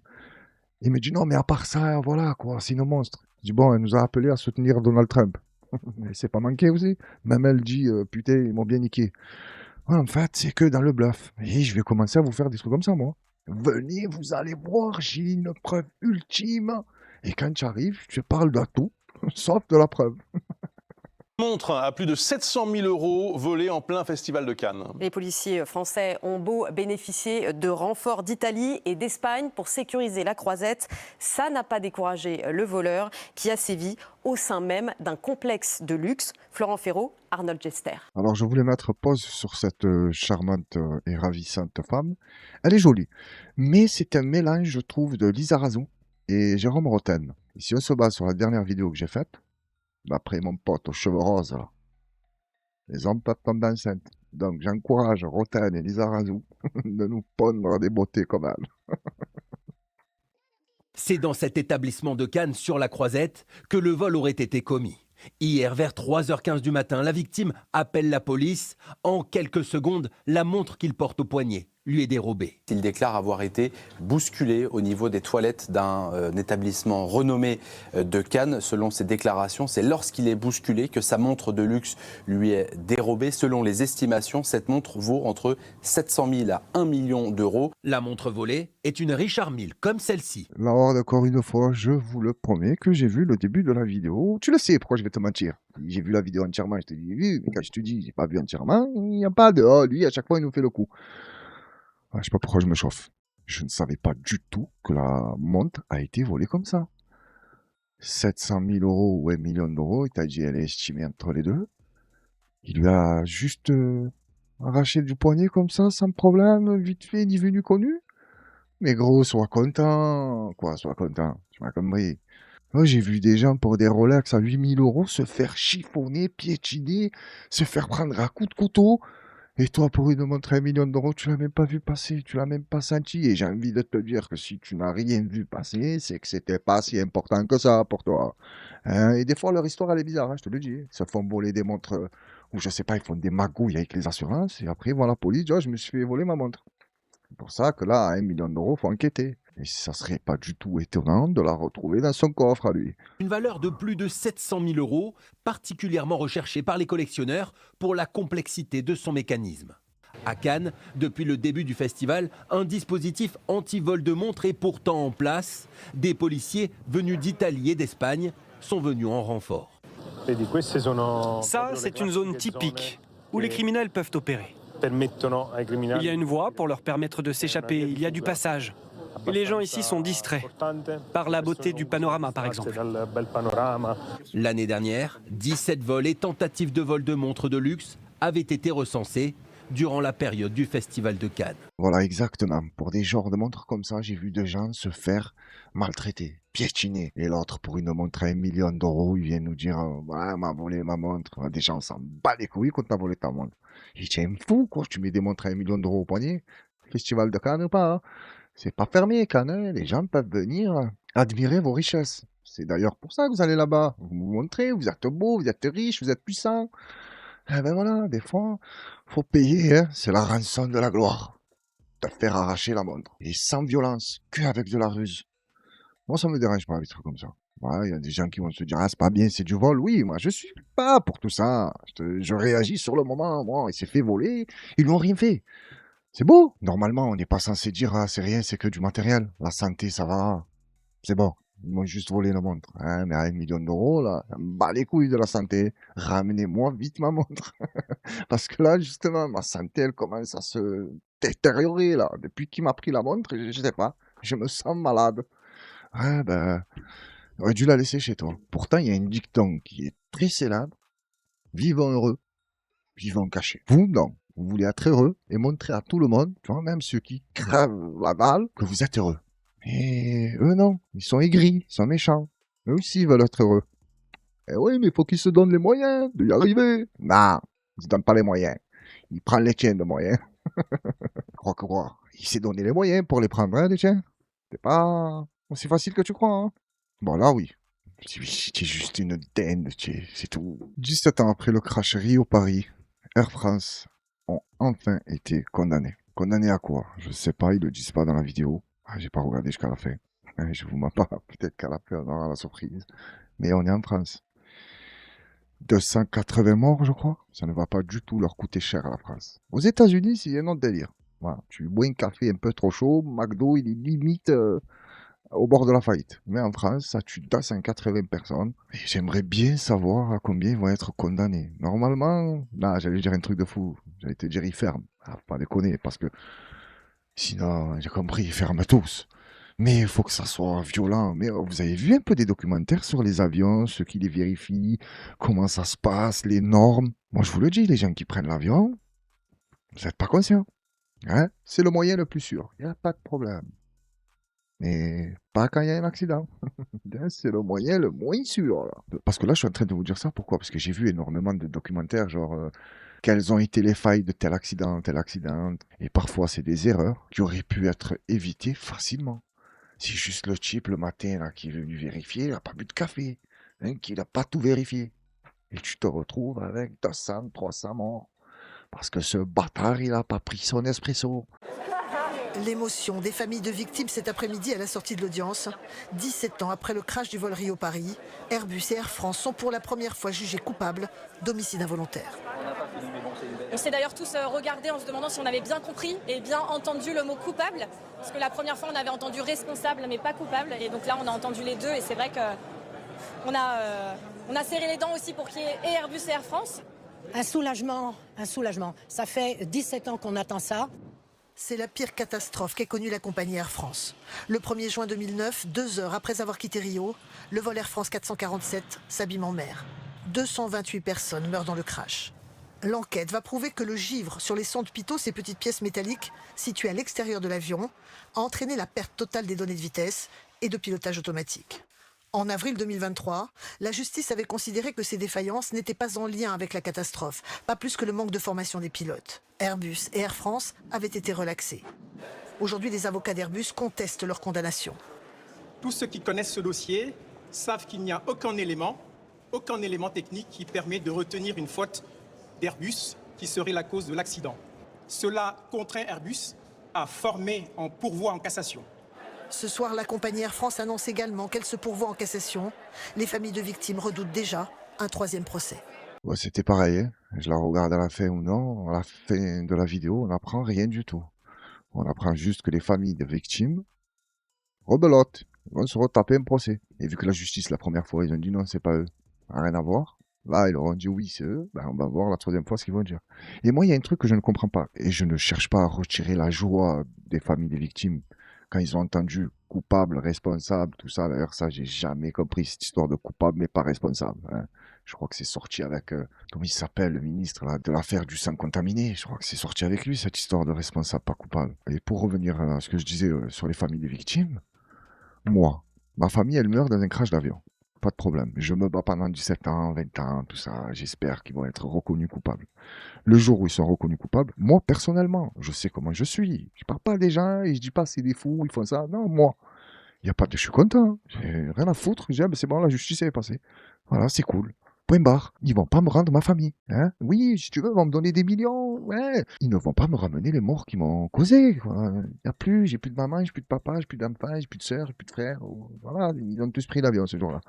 Il me dit, non, mais à part ça, voilà, quoi, c'est une monstre. Je dis, bon, elle nous a appelé à soutenir Donald Trump. Mais c'est pas manqué aussi. Même elle dit, putain, ils m'ont bien niqué. Ouais, en fait, c'est que dans le bluff. Et je vais commencer à vous faire des trucs comme ça, moi. Venez, vous allez voir, j'ai une preuve ultime. Et quand tu arrives, tu parles de tout, sauf de la preuve. Montre à plus de 700 000 € volés en plein festival de Cannes. Les policiers français ont beau bénéficier de renforts d'Italie et d'Espagne pour sécuriser la croisette, ça n'a pas découragé le voleur qui a sévi au sein même d'un complexe de luxe. Florent Ferraud, Arnold Gester. Alors je voulais mettre pause sur cette charmante et ravissante femme. Elle est jolie, mais c'est un mélange, je trouve, de Lisa Razou et Jérôme Rotten. Et si on se base sur la dernière vidéo que j'ai faite, d'après mon pote aux cheveux roses, là, les hommes peuvent tomber enceintes. Donc j'encourage Rotten et Lisa Razou de nous pondre des beautés comme elle. C'est dans cet établissement de Cannes sur la Croisette que le vol aurait été commis. Hier, vers 3h15 du matin, la victime appelle la police. En quelques secondes, la montre qu'il porte au poignet lui est dérobée. Il déclare avoir été bousculé au niveau des toilettes d'un établissement renommé de Cannes. Selon ses déclarations, c'est lorsqu'il est bousculé que sa montre de luxe lui est dérobée. Selon les estimations, cette montre vaut entre 700 000 à 1 million d'euros. La montre volée est une Richard Mille, comme celle-ci. Là, encore une fois, je vous le promets que j'ai vu le début de la vidéo. Tu le sais, pourquoi je vais te mentir? J'ai vu la vidéo entièrement, je te dis, vu, mais quand je te dis, j'ai pas vu entièrement, il n'y a pas de, oh, lui, à chaque fois, il nous fait le coup. Je sais pas pourquoi je me chauffe. Je ne savais pas du tout que la montre a été volée comme ça. 700 000 € ou 1 million d'euros, il t'a dit, elle est estimée entre les deux. Il lui a juste arraché du poignet comme ça, sans problème, vite fait, ni vu ni connu. Mais gros, sois content. Quoi, sois content. Tu m'as compris. Moi, j'ai vu des gens pour des Rolex à 8 000 € se faire chiffonner, piétiner, se faire prendre à coups de couteau. Et toi, pour une montre à 1 million d'euros, tu l'as même pas vu passer, tu l'as même pas senti. Et j'ai envie de te dire que si tu n'as rien vu passer, c'est que c'était pas si important que ça pour toi. Hein, et des fois, leur histoire, elle est bizarre, hein, je te le dis. Ils se font voler des montres, ou je sais pas, ils font des magouilles avec les assurances. Et après, ils vont à la police, oh, je me suis fait voler ma montre. C'est pour ça que là, à 1 million d'euros, faut enquêter. Et ça serait pas du tout étonnant de la retrouver dans son coffre à lui. Une valeur de plus de 700 000 €, particulièrement recherchée par les collectionneurs pour la complexité de son mécanisme. À Cannes, depuis le début du festival, un dispositif anti-vol de montres est pourtant en place. Des policiers venus d'Italie et d'Espagne sont venus en renfort. Ça, c'est une zone typique où les criminels peuvent opérer. Il y a une voie pour leur permettre de s'échapper, il y a du passage. Et les gens ici sont distraits par la beauté du panorama, par exemple. L'année dernière, 17 vols et tentatives de vol de montres de luxe avaient été recensés durant la période du Festival de Cannes. Voilà, exactement. Pour des genres de montres comme ça, j'ai vu des gens se faire maltraiter, piétiner. Et l'autre, pour une montre à 1 million d'euros, il vient nous dire ouais, m'a volé ma montre. Déjà, on s'en bat les couilles quand t'as volé ta montre. Il dit, t'es fou, quoi, tu mets des montres à 1 million d'euros au poignet. Festival de Cannes ou pas, hein. C'est pas fermé, Cannes, hein. Les gens peuvent venir admirer vos richesses. C'est d'ailleurs pour ça que vous allez là-bas. Vous vous montrez, vous êtes beau, vous êtes riche, vous êtes puissant. Eh ben voilà, des fois, faut payer, hein. C'est la rançon de la gloire. De faire arracher la montre. Et sans violence, qu'avec de la ruse. Moi, ça me dérange pas, les trucs comme ça. Il y a des gens qui vont se dire, ah, c'est pas bien, c'est du vol. Oui, moi, je suis pas pour tout ça. Je réagis sur le moment. Moi, il s'est fait voler. Ils lui ont rien fait. C'est beau. Normalement, on n'est pas censé dire, ah, c'est rien, c'est que du matériel. La santé, ça va. C'est bon. Ils m'ont juste volé la montre. Hein, mais à 1 million d'euros, là, ça me bat les couilles de la santé. Ramenez-moi vite ma montre. Parce que là, justement, ma santé, elle commence à se détériorer, là. Depuis qu'il m'a pris la montre, je sais pas. Je me sens malade. Ouais, ben, j'aurais dû la laisser chez toi. Pourtant, il y a un dicton qui est très célèbre. Vivons heureux, vivons cachés. Vous, non. Vous voulez être heureux et montrer à tout le monde, tu vois, même ceux qui crèvent la dalle, que vous êtes heureux. Et eux, non. Ils sont aigris, ils sont méchants. Eux aussi, ils veulent être heureux. Eh oui, mais il faut qu'ils se donnent les moyens d'y arriver. Non, ils se donnent pas les moyens. Ils prennent les tiens de moyens. Crois que quoi? Il s'est donné les moyens pour les prendre, hein, les tiens. C'est pas aussi facile que tu crois, hein. Bon, là, oui. Tu es juste une dinde, c'est tout. 17 ans après le crash Rio-Paris, Air France ont enfin été condamnés. Condamnés à quoi? Je sais pas, ils le disent pas dans la vidéo. J'ai pas regardé jusqu'à la fin. Je vous mens pas, peut-être qu'à la fin on aura la surprise. Mais on est en France. 280 morts, je crois. Ça ne va pas du tout leur coûter cher à la France. Aux États-Unis, c'est un autre délire. Voilà. Tu bois un café un peu trop chaud, McDo, il est limite au bord de la faillite. Mais en France, ça tue 280 personnes. Et j'aimerais bien savoir à combien ils vont être condamnés. Normalement, là, j'allais dire un truc de fou. J'allais te dire, ils ferment. Ah, faut pas déconner, parce que sinon, j'ai compris, ils ferment tous. Mais il faut que ça soit violent. Mais vous avez vu un peu des documentaires sur les avions, ceux qui les vérifient, comment ça se passe, les normes. Moi, je vous le dis, les gens qui prennent l'avion, vous n'êtes pas conscients. Hein? C'est le moyen le plus sûr. Il n'y a pas de problème. Mais pas quand il y a un accident. C'est le moyen le moins sûr. Là. Parce que là, je suis en train de vous dire ça. Pourquoi? Parce que j'ai vu énormément de documentaires, genre quelles ont été les failles de tel accident, tel accident. Et parfois, c'est des erreurs qui auraient pu être évitées facilement. C'est juste le type le matin là, qui est venu vérifier, il n'a pas bu de café, hein, qu'il n'a pas tout vérifié. Et tu te retrouves avec 200, 300 morts. Parce que ce bâtard, il n'a pas pris son espresso. L'émotion des familles de victimes cet après-midi à la sortie de l'audience. 17 ans après le crash du vol Rio-Paris, Airbus et Air France sont pour la première fois jugés coupables d'homicide involontaire. On s'est d'ailleurs tous regardés en se demandant si on avait bien compris et bien entendu le mot coupable. Parce que la première fois, on avait entendu responsable mais pas coupable. Et donc là, on a entendu les deux. Et c'est vrai qu'on a serré les dents aussi pour qu'il y ait et Airbus et Air France. Un soulagement, un soulagement. Ça fait 17 ans qu'on attend ça. C'est la pire catastrophe qu'ait connue la compagnie Air France. Le 1er juin 2009, 2 heures après avoir quitté Rio, le vol Air France 447 s'abîme en mer. 228 personnes meurent dans le crash. L'enquête va prouver que le givre sur les sondes Pitot, ces petites pièces métalliques situées à l'extérieur de l'avion, a entraîné la perte totale des données de vitesse et de pilotage automatique. En avril 2023, la justice avait considéré que ces défaillances n'étaient pas en lien avec la catastrophe, pas plus que le manque de formation des pilotes. Airbus et Air France avaient été relaxés. Aujourd'hui, les avocats d'Airbus contestent leur condamnation. Tous ceux qui connaissent ce dossier savent qu'il n'y a aucun élément technique qui permet de retenir une faute d'Airbus qui serait la cause de l'accident. Cela contraint Airbus à former en pourvoi en cassation. Ce soir, la compagnie Air France annonce également qu'elle se pourvoit en cassation. Les familles de victimes redoutent déjà un 3e procès. Ouais, c'était pareil, hein. Je la regarde à la fin ou non, à la fin de la vidéo, on n'apprend rien du tout. On apprend juste que les familles de victimes rebelotent, vont se retaper un procès. Et vu que la justice, la première fois, ils ont dit non, c'est pas eux, rien à voir. Là, ils leur ont dit oui, c'est eux, ben, on va voir la 3e fois ce qu'ils vont dire. Et moi, il y a un truc que je ne comprends pas, et je ne cherche pas à retirer la joie des familles des victimes. Quand ils ont entendu coupable, responsable, tout ça, d'ailleurs, ça, j'ai jamais compris cette histoire de coupable, mais pas responsable. Hein. Je crois que c'est sorti avec, comment il s'appelle, le ministre là, de l'affaire du sang contaminé. Je crois que c'est sorti avec lui, cette histoire de responsable, pas coupable. Et pour revenir à ce que je disais sur les familles des victimes, moi, ma famille, elle meurt dans un crash d'avion. Pas de problème. Je me bats pendant 17 ans, 20 ans, tout ça. J'espère qu'ils vont être reconnus coupables. Le jour où ils sont reconnus coupables, moi, personnellement, je sais comment je suis. Je parle pas des gens et je dis pas c'est des fous, ils font ça. Non, moi, il y a pas de... Je suis content. J'ai rien à foutre. Je dis, ah, ben c'est bon, la justice est passée. Voilà, c'est cool. Point barre. Ils vont pas me rendre ma famille. Hein? Oui, si tu veux, ils vont me donner des millions. Ouais. Ils ne vont pas me ramener les morts qu'ils m'ont causés. J'ai plus de maman, j'ai plus de papa, j'ai plus d'enfant, j'ai plus de soeur, j'ai plus de frère. Voilà, ils ont tous pris l'avion ce jour-là.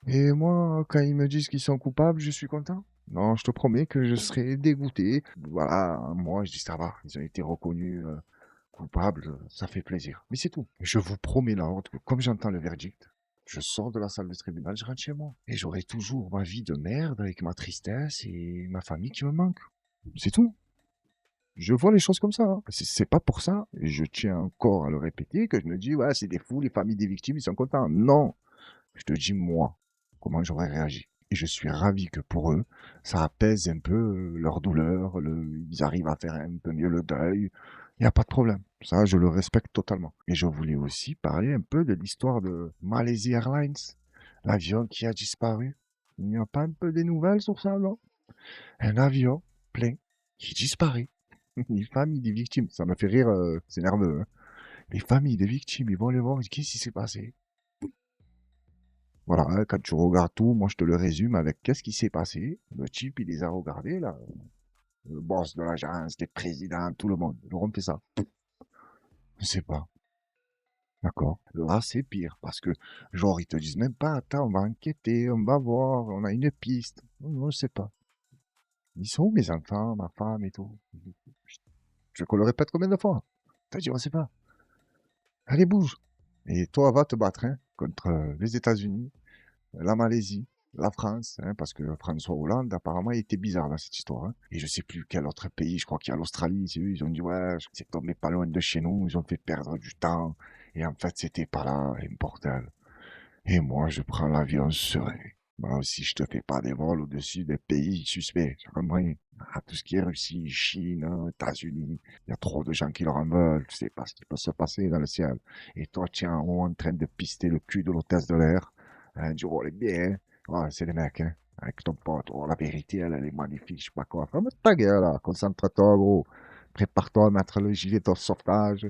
Et moi, quand ils me disent qu'ils sont coupables, je suis content. Non, je te promets que je serai dégoûté. Voilà, moi, je dis ça va, ils ont été reconnus coupables, ça fait plaisir. Mais c'est tout. Je vous promets là, que comme j'entends le verdict, je sors de la salle de tribunal, je rentre chez moi. Et j'aurai toujours ma vie de merde avec ma tristesse et ma famille qui me manque. C'est tout. Je vois les choses comme ça. Hein. C'est pas pour ça, et je tiens encore à le répéter, que je me dis, ouais, c'est des fous, les familles des victimes, ils sont contents. Non. Je te dis, moi, comment j'aurais réagi. Et je suis ravi que pour eux, ça apaise un peu leur douleur, ils arrivent à faire un peu mieux le deuil. Il n'y a pas de problème. Ça, je le respecte totalement. Et je voulais aussi parler un peu de l'histoire de Malaysia Airlines, l'avion qui a disparu. Il n'y a pas un peu des nouvelles sur ça, non? Un avion plein qui disparaît. Les familles des victimes, ça me fait rire, c'est nerveux. Hein. Les familles des victimes, ils vont les voir, qu'est-ce qui s'est passé? Voilà, hein, quand tu regardes tout, moi je te le résume avec qu'est-ce qui s'est passé. Le type, il les a regardés, là. Le boss de l'agence, les présidents, tout le monde. Leur on fait ça. Je sais pas. D'accord. Là, c'est pire, parce que, genre, ils te disent même pas, attends, on va enquêter, on va voir, on a une piste. Non, je sais pas. Ils sont où mes enfants, ma femme et tout? Je le répète combien de fois? T'as dit, on sait pas. Allez, bouge. Et toi, va te battre hein, contre les États-Unis, la Malaisie, la France, hein, parce que François Hollande, apparemment, il était bizarre dans cette histoire. Hein. Et je sais plus quel autre pays, je crois qu'il y a l'Australie, c'est eux, ils ont dit, ouais, c'est tombé pas loin de chez nous, ils ont fait perdre du temps. Et en fait, c'était pas là, et bordel. Et moi, je prends l'avion serein. Moi aussi, je te fais pas des vols au-dessus des pays suspects. J'ai compris. Ah, tout ce qui est Russie, Chine, États-Unis. Il y a trop de gens qui leur en veulent. Tu sais pas ce qui peut se passer dans le ciel. Et toi, tu es en haut en train de pister le cul de l'hôtesse de l'air. Hein, du rôle est bien. Ouais, c'est les mecs, hein. Avec ton pote. Oh, la vérité, elle est magnifique. Je sais pas quoi. Ferme ta gueule, là. Concentre-toi, gros. Prépare-toi à mettre le gilet de sauvetage.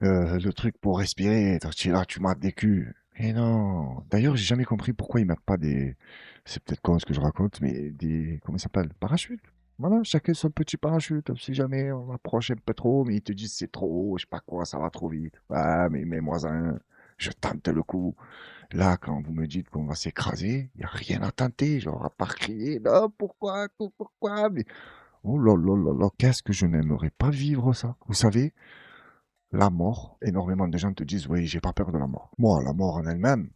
Le truc pour respirer. Tu es là, tu mates des culs. Et non. D'ailleurs, j'ai jamais compris pourquoi ils mettent pas des. C'est peut-être con ce que je raconte, mais des. Comment ça s'appelle? Parachutes. Voilà, chacun son petit parachute. Si jamais on approche un peu trop, mais ils te disent c'est trop haut, je sais pas quoi, ça va trop vite. Ouais, mais mes un, je tente le coup. Là, quand vous me dites qu'on va s'écraser, il n'y a rien à tenter. Genre, à part crier, non, pourquoi? Mais. Oh là là là là, qu'est-ce que je n'aimerais pas vivre ça. Vous savez, la mort, énormément de gens te disent, oui, j'ai pas peur de la mort. Moi, la mort en elle-même,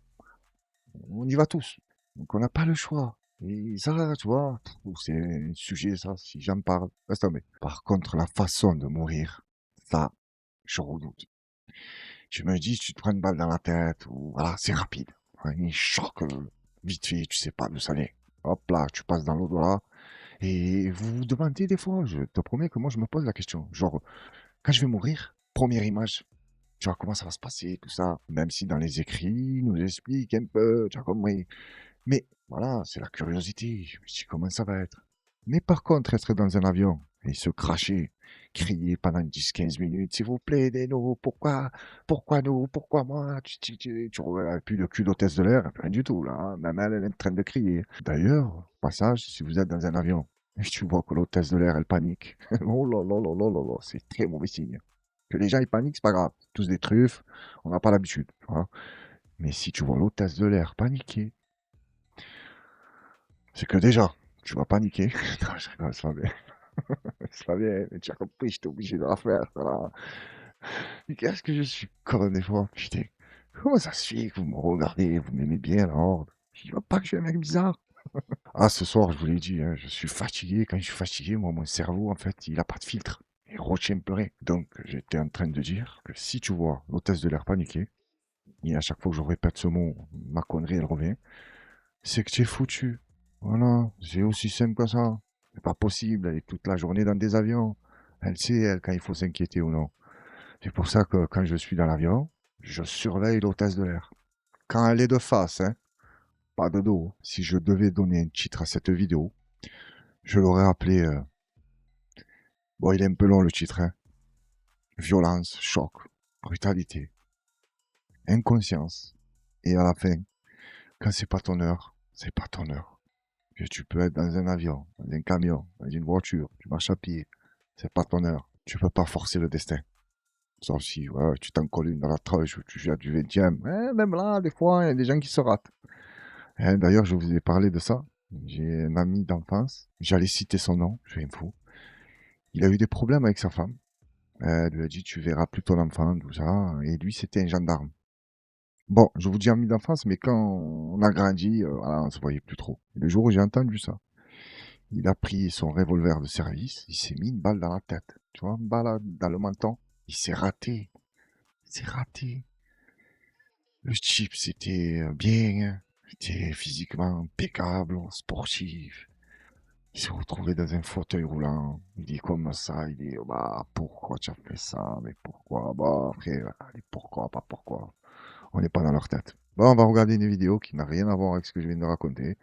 on y va tous. Donc on n'a pas le choix. Et ça, tu vois, c'est un sujet, ça, si j'en parle, laisse tomber. Par contre, la façon de mourir, ça, je redoute. Je me dis, tu te prends une balle dans la tête, ou voilà, c'est rapide. Un choc, vite fait, tu sais pas d'où ça vient. Hop là, tu passes dans l'au-delà. Et vous vous demandez des fois, je te promets que moi je me pose la question. Genre, quand je vais mourir, première image, tu vois comment ça va se passer, tout ça. Même si dans les écrits, ils nous expliquent un peu, tu vois compris. Mais voilà, c'est la curiosité. Je me dis comment ça va être. Mais par contre, être dans un avion et se cracher, crier pendant 10-15 minutes, s'il vous plaît, aidez-nous, pourquoi nous, pourquoi moi, tu regardes plus le cul d'hôtesse de l'air, rien du tout, là, hein. Même elle est en train de crier. D'ailleurs, au passage, si vous êtes dans un avion et que tu vois que l'hôtesse de l'air, elle panique, oh là là là là là là, c'est très mauvais signe. Que les gens, ils paniquent, c'est pas grave, tous des truffes, on n'a pas l'habitude, tu vois. Mais si tu vois l'hôtesse de l'air paniquer, c'est que déjà, tu vas paniquer. Non, je rigole, c'est pas bien. C'est pas bien, mais tu as compris, j'étais obligé de la faire. Voilà. Mais qu'est-ce que je suis con des fois, putain. Comment ça se fait que vous me regardez, vous m'aimez bien, la horde? Je dis pas que je suis un mec bizarre. Ah, ce soir, je vous l'ai dit, hein, je suis fatigué. Quand je suis fatigué, moi, mon cerveau, en fait, il a pas de filtre. Il retient pleurer. Donc, j'étais en train de dire que si tu vois l'hôtesse de l'air paniquer, et à chaque fois que je répète ce mot, ma connerie, elle revient, c'est que tu es foutu. Voilà, c'est aussi simple que ça. C'est pas possible, elle est toute la journée dans des avions. Elle sait, elle, quand il faut s'inquiéter ou non. C'est pour ça que quand je suis dans l'avion, je surveille l'hôtesse de l'air. Quand elle est de face, hein, pas de dos. Si je devais donner un titre à cette vidéo, je l'aurais appelé... Bon, il est un peu long le titre, hein. Violence, choc, brutalité, inconscience. Et à la fin, quand c'est pas ton heure, c'est pas ton heure. Que tu peux être dans un avion, dans un camion, dans une voiture, tu marches à pied, c'est pas ton heure. Tu peux pas forcer le destin. Sauf si ouais, tu t'en colles une dans la tronche ou tu viens du 20e. Ouais, même là, des fois, il y a des gens qui se ratent. Hein, d'ailleurs, je vous ai parlé de ça. J'ai un ami d'enfance, j'allais citer son nom, je suis un fou. Il a eu des problèmes avec sa femme. Elle lui a dit, tu verras plus ton enfant, tout ça. Et lui, c'était un gendarme. Bon, je vous dis ami d'enfance, mais quand on a grandi, voilà, on se voyait plus trop. Et le jour où j'ai entendu ça, il a pris son revolver de service, il s'est mis une balle dans la tête. Tu vois, une balle dans le menton. Il s'est raté. Il s'est raté. Le type, c'était bien, hein. C'était physiquement impeccable, sportif. Il s'est retrouvé dans un fauteuil roulant. Il dit comme ça, il dit, bah, pourquoi tu as fait ça? Mais pourquoi? Bah, après, allez, pourquoi, pas pourquoi. On n'est pas dans leur tête. Bon, on va regarder une vidéo qui n'a rien à voir avec ce que je viens de raconter.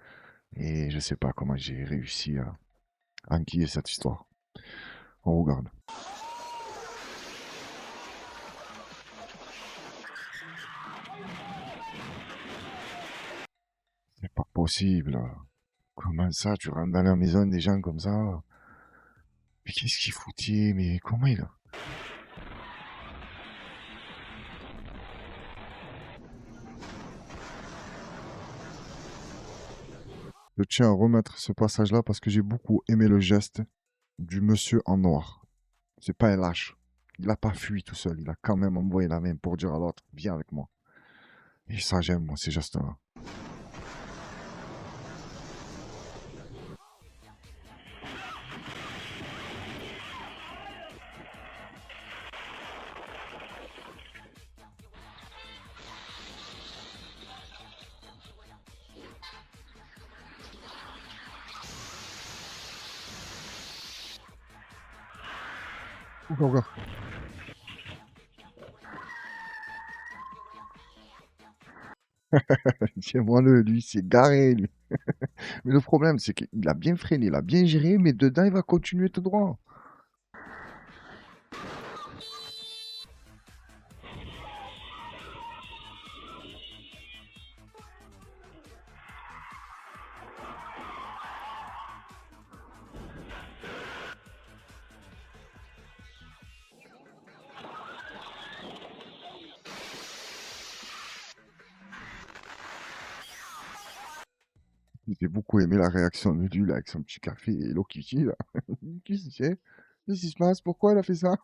Et je sais pas comment j'ai réussi à enquiller cette histoire. On regarde. C'est pas possible. Comment ça, tu rentres dans la maison des gens comme ça? Mais qu'est-ce qu'il foutait? Mais comment il a... Je tiens à remettre ce passage-là parce que j'ai beaucoup aimé le geste du monsieur en noir. C'est pas un lâche. Il n'a pas fui tout seul. Il a quand même envoyé la main pour dire à l'autre, viens avec moi. Et ça, j'aime, moi, ces gestes-là. Encore. Tiens-moi-le, lui, c'est garé, lui. Mais le problème, c'est qu'il a bien freiné, il a bien géré, mais dedans, il va continuer tout droit. J'ai beaucoup aimé la réaction de lui, là, avec son petit café et Hello Kitty, là. Qu'est-ce que c'est? Qu'est-ce qui se passe? Pourquoi elle a fait ça?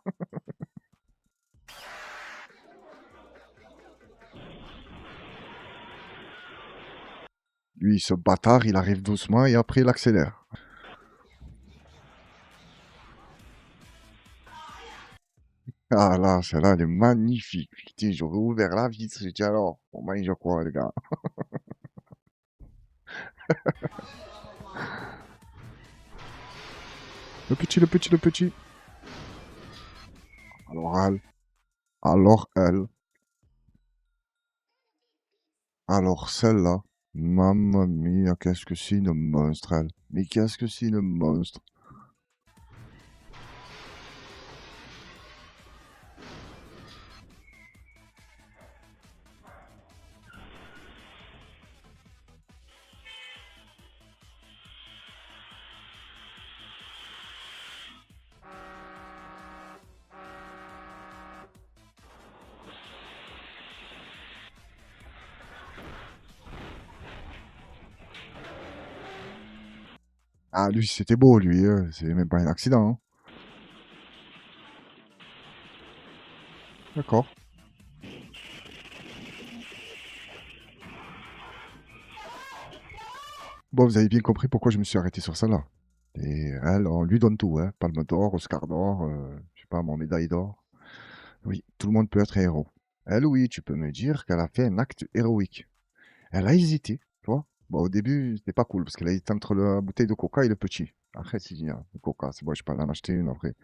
Lui, ce bâtard, il arrive doucement et après, il accélère. Ah là, celle-là, elle est magnifique. Putain, j'aurais ouvert la vitre, j'ai dit alors, on mange quoi, les gars? Le petit, le petit, le petit. Alors elle. Alors elle. Alors celle-là. Mamma mia, qu'est-ce que c'est une monstre, elle. Mais qu'est-ce que c'est une monstre. Ah, lui, c'était beau, lui. C'est même pas un accident. Hein. D'accord. Bon, vous avez bien compris pourquoi je me suis arrêté sur celle-là. Et elle, on lui donne tout, hein. Palme d'or, Oscar d'or, je sais pas, mon médaille d'or. Oui, tout le monde peut être un héros. Elle, oui, tu peux me dire qu'elle a fait un acte héroïque. Elle a hésité, tu vois. Bon, au début, c'était pas cool, parce qu'elle a hésité entre la bouteille de coca et le petit. Après, c'est dit, le coca, c'est bon, je peux en acheter une après.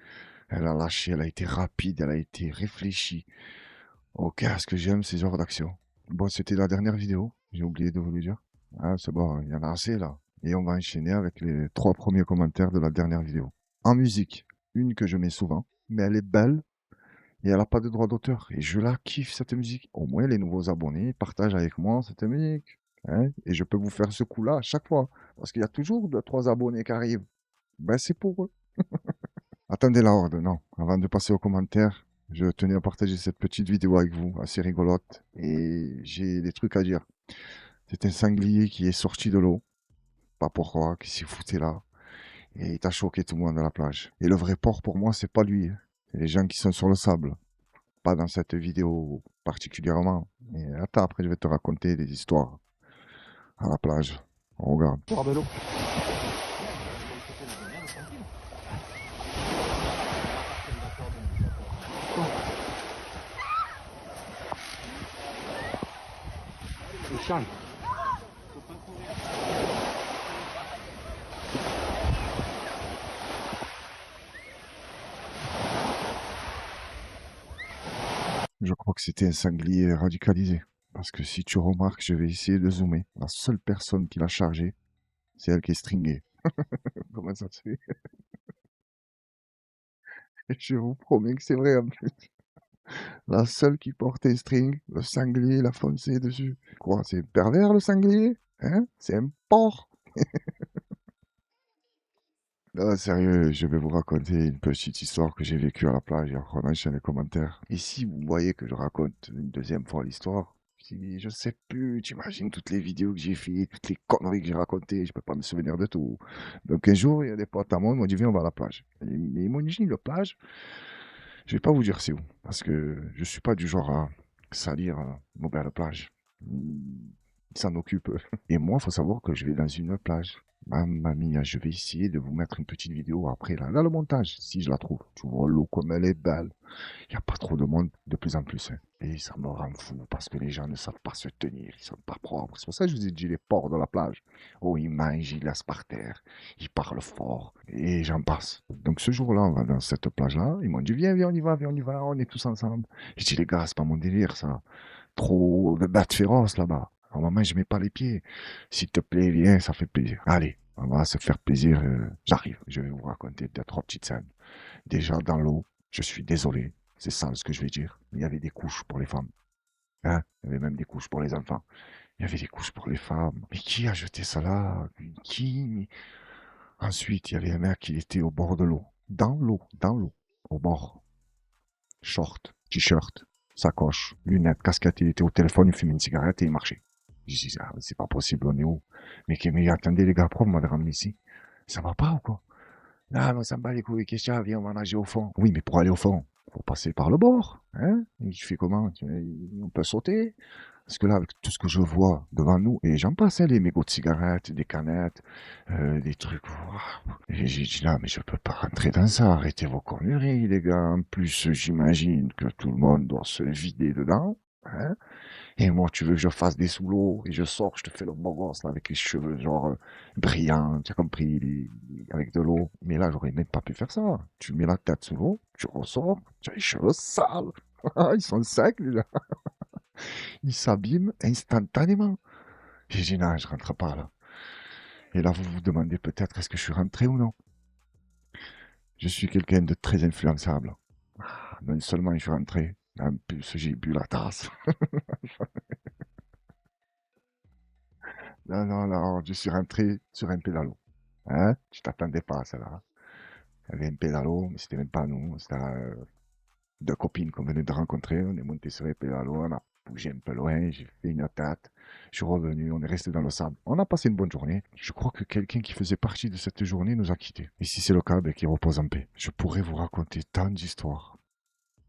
Elle a lâché, elle a été rapide, elle a été réfléchie. Ok, ce que j'aime, ces genres d'action. Bon, c'était la dernière vidéo, j'ai oublié de vous le dire. Ah, c'est bon, il y en a assez là. Et on va enchaîner avec les 3 premiers commentaires de la dernière vidéo. En musique, une que je mets souvent, mais elle est belle et elle n'a pas de droit d'auteur. Et je la kiffe cette musique. Au moins, les nouveaux abonnés partagent avec moi cette musique. Hein, et je peux vous faire ce coup-là à chaque fois. Parce qu'il y a toujours 2-3 abonnés qui arrivent. Ben, c'est pour eux. Attendez la horde, non. Avant de passer aux commentaires, je tenais à partager cette petite vidéo avec vous, assez rigolote. Et j'ai des trucs à dire. C'est un sanglier qui est sorti de l'eau. Pas pourquoi, qui s'est fouté là. Et il t'a choqué tout le monde à la plage. Et le vrai porc pour moi, c'est pas lui. Hein. C'est les gens qui sont sur le sable. Pas dans cette vidéo particulièrement. Mais attends, après je vais te raconter des histoires à la plage. On regarde. Boire de l'eau. Charles. Je crois que c'était un sanglier radicalisé. Parce que si tu remarques, je vais essayer de zoomer. La seule personne qui l'a chargé, c'est elle qui est stringée. Comment ça se fait? Je vous promets que c'est vrai en plus. La seule qui porte un string, le sanglier l'a foncé dessus. Quoi, c'est pervers le sanglier? Hein? C'est un porc? Non, sérieux, je vais vous raconter une petite histoire que j'ai vécue à la plage et on enchaîne les commentaires. Et si vous voyez que je raconte une deuxième fois l'histoire, je sais plus, t'imagines toutes les vidéos que j'ai fait, toutes les conneries que j'ai racontées, je peux pas me souvenir de tout. Donc un jour, il y a des potes à moi, ils m'ont dit viens, on va à la plage. Mais ils m'ont dit la plage, je vais pas vous dire c'est où, parce que je suis pas du genre à salir nos belles plages. Il s'en occupe. Et moi, il faut savoir que je vais dans une plage. Mamma mia, je vais essayer de vous mettre une petite vidéo après, là, le montage, si je la trouve. Tu vois l'eau comme elle est belle. Il n'y a pas trop de monde, de plus en plus. Hein. Et ça me rend fou, parce que les gens ne savent pas se tenir, ils sont pas propres. C'est pour ça que je vous ai dit les porcs de la plage. Oh, ils mangent, ils laissent par terre, ils parlent fort, et j'en passe. Donc ce jour-là, on va dans cette plage-là, ils m'ont dit, viens, viens, on y va, on est tous ensemble. J'ai dit, les gars, c'est pas mon délire, ça. Trop de bêtes féroces là-bas. À un moment, je mets pas les pieds. S'il te plaît, viens, ça fait plaisir. Allez, on va se faire plaisir. J'arrive, je vais vous raconter deux, trois petites scènes. Déjà, dans l'eau, je suis désolé, c'est ça ce que je vais dire. Il y avait des couches pour les femmes. Hein? Il y avait même des couches pour les enfants. Il y avait des couches pour les femmes. Mais qui a jeté ça là? Qui? Ensuite, il y avait un mec qui était au bord de l'eau. Dans l'eau, au bord. Short, t-shirt, sacoche, lunettes, casquette, il était au téléphone, il fumait une cigarette et il marchait. Je dis, ah, c'est pas possible, on est où? Mais attendez les gars, pourquoi vous m'avez ramené ici? Ça va pas ou quoi? Ah, mais ça me bat les couilles, qu'est-ce qu'il y a? Viens, on va nager au fond. Oui, mais pour aller au fond, faut passer par le bord. Hein? Et tu fais comment? On peut sauter? Parce que là, avec tout ce que je vois devant nous, et j'en passe, hein, les mégots de cigarettes, des canettes, des trucs. Et j'ai dit là, mais je peux pas rentrer dans ça. Arrêtez vos conneries, les gars. En plus, j'imagine que tout le monde doit se vider dedans. Hein? Et moi, tu veux que je fasse des sous l'eau et je sors, je te fais le beau gosse là, avec les cheveux genre brillants, tu as compris, avec de l'eau. Mais là, j'aurais même pas pu faire ça. Tu mets la tête sous l'eau, tu ressors, tu as les cheveux sales. Ils sont secs déjà. Ils s'abîment instantanément. J'ai dit non, je rentre pas là. Et là, vous vous demandez peut-être est-ce que je suis rentré ou non. Je suis quelqu'un de très influençable. Non seulement je suis rentré, en plus j'ai bu la tasse. Non, je suis rentré sur un pédalo. Hein? Tu t'attendais pas à ça là. Il y avait un pédalo, mais c'était même pas nous. C'était deux copines qu'on venait de rencontrer. On est monté sur un pédalo, on a bougé un peu loin, j'ai fait une tête. Je suis revenu, on est resté dans le sable. On a passé une bonne journée. Je crois que quelqu'un qui faisait partie de cette journée nous a quittés. Et si c'est le cas, ben, qu'il repose en paix. Je pourrais vous raconter tant d'histoires.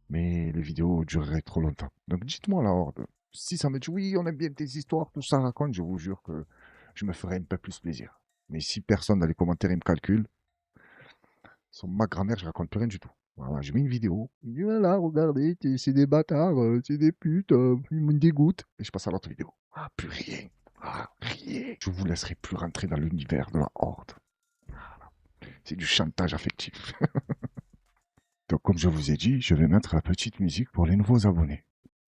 Mais les vidéos dureraient trop longtemps. Donc dites-moi la horde. Si ça me dit oui, on aime bien tes histoires, tout ça raconte, je vous jure que je me ferai un peu plus plaisir. Mais si personne dans les commentaires il me calcule, sur ma grand-mère, je raconte plus rien du tout. Voilà, je mets une vidéo. Il dit voilà, regardez, c'est des bâtards, c'est des putes, ils me dégoûtent. Et je passe à l'autre vidéo. Ah, plus rien. Ah, rien. Je vous laisserai plus rentrer dans l'univers de la horde. Voilà. C'est du chantage affectif. Donc, comme je vous ai dit, je vais mettre la petite musique pour les nouveaux abonnés.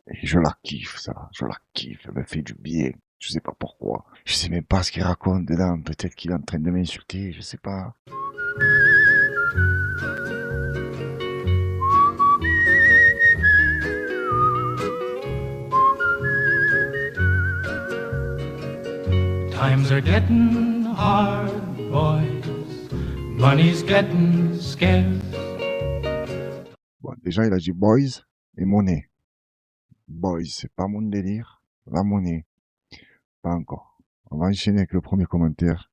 Et je la kiffe, ça. Je la kiffe. Elle me fait du bien. Je sais pas pourquoi. Je sais même pas ce qu'il raconte dedans. Peut-être qu'il est en train de m'insulter. Je sais pas. Times are getting hard, boys. Money's getting scarce. Bon, déjà, il a dit boys et monnaie. Boys, c'est pas mon délire. La monnaie, pas encore. On va enchaîner avec le premier commentaire.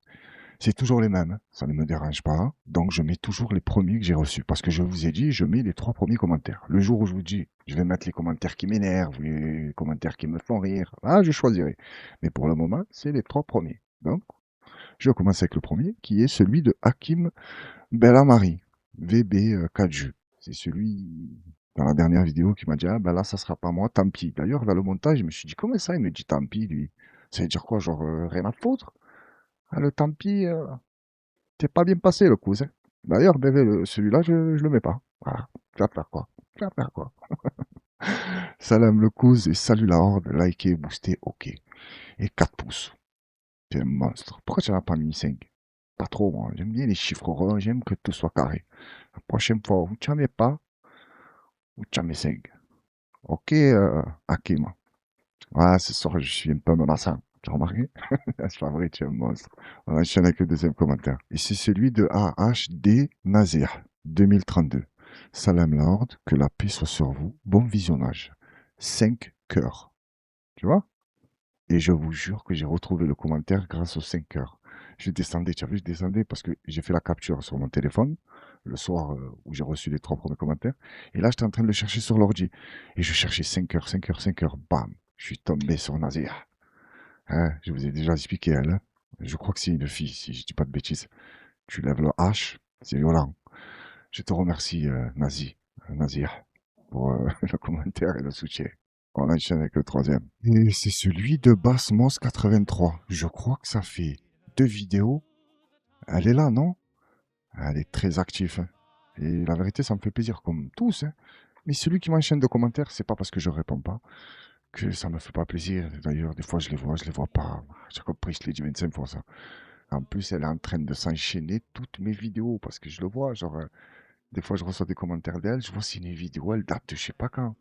C'est toujours les mêmes, hein. Ça ne me dérange pas. Donc, je mets toujours les premiers que j'ai reçus. Parce que je vous ai dit, je mets les 3 premiers commentaires. Le jour où je vous dis, je vais mettre les commentaires qui m'énervent, les commentaires qui me font rire, là, je choisirai. Mais pour le moment, c'est les 3 premiers. Donc, je commence avec le premier, qui est celui de Hakim Bellamari, VB Kaju. C'est celui, dans la dernière vidéo, qui m'a dit, ah ben là, ça sera pas moi, tant pis. D'ailleurs, dans le montage, je me suis dit, comment ça, il me dit tant pis, lui? Ça veut dire quoi, genre, rien à foutre? Ah, le tant pis, t'es pas bien passé, le cousin. D'ailleurs, ben, celui-là, je le mets pas. Voilà. Tu vas faire quoi? Tu vas faire quoi? Salam le cousin et salut la horde, likez, boostez, ok. Et 4 pouces. Tu es un monstre. Pourquoi tu n'as pas mis 5? Pas trop, moi. J'aime bien les chiffres ronds, j'aime que tout soit carré. La prochaine fois, où tu n'en mets pas, ou tu en mets 5. Ok, Hakim. Ouais, ce soir, je suis un peu menaçant. Tu as remarqué? C'est pas vrai, tu es un monstre. On enchaîne avec le deuxième commentaire. Et c'est celui de AHD Nazir, 2032. Salam Lord, que la paix soit sur vous. Bon visionnage. 5 cœurs. Tu vois? Et je vous jure que j'ai retrouvé le commentaire grâce aux 5 cœurs. Je descendais, tu as vu, je descendais parce que j'ai fait la capture sur mon téléphone le soir où j'ai reçu les 3 premiers commentaires. Et là, j'étais en train de le chercher sur l'ordi. Et je cherchais 5 cœurs, 5 cœurs, 5 cœurs, bam. Je suis tombé sur Nazir. Hein, je vous ai déjà expliqué, elle. Hein. Je crois que c'est une fille, si je dis pas de bêtises. Tu lèves le H, c'est violent. Je te remercie, Nazir, pour le commentaire et le soutien. On enchaîne avec le troisième. Et c'est celui de Bassmos 83. Je crois que ça fait 2 vidéos. Elle est là, non? Elle est très active. Hein. Et la vérité, ça me fait plaisir, comme tous. Hein. Mais celui qui m'enchaîne de commentaires, c'est pas parce que je réponds pas que ça me fait pas plaisir. D'ailleurs, des fois, je les vois pas. J'ai compris, je l'ai dit 25 fois ça. En plus, elle est en train de s'enchaîner toutes mes vidéos parce que je le vois. Genre, des fois, je reçois des commentaires d'elle. Je vois c'est une vidéo, elle date de je sais pas quand.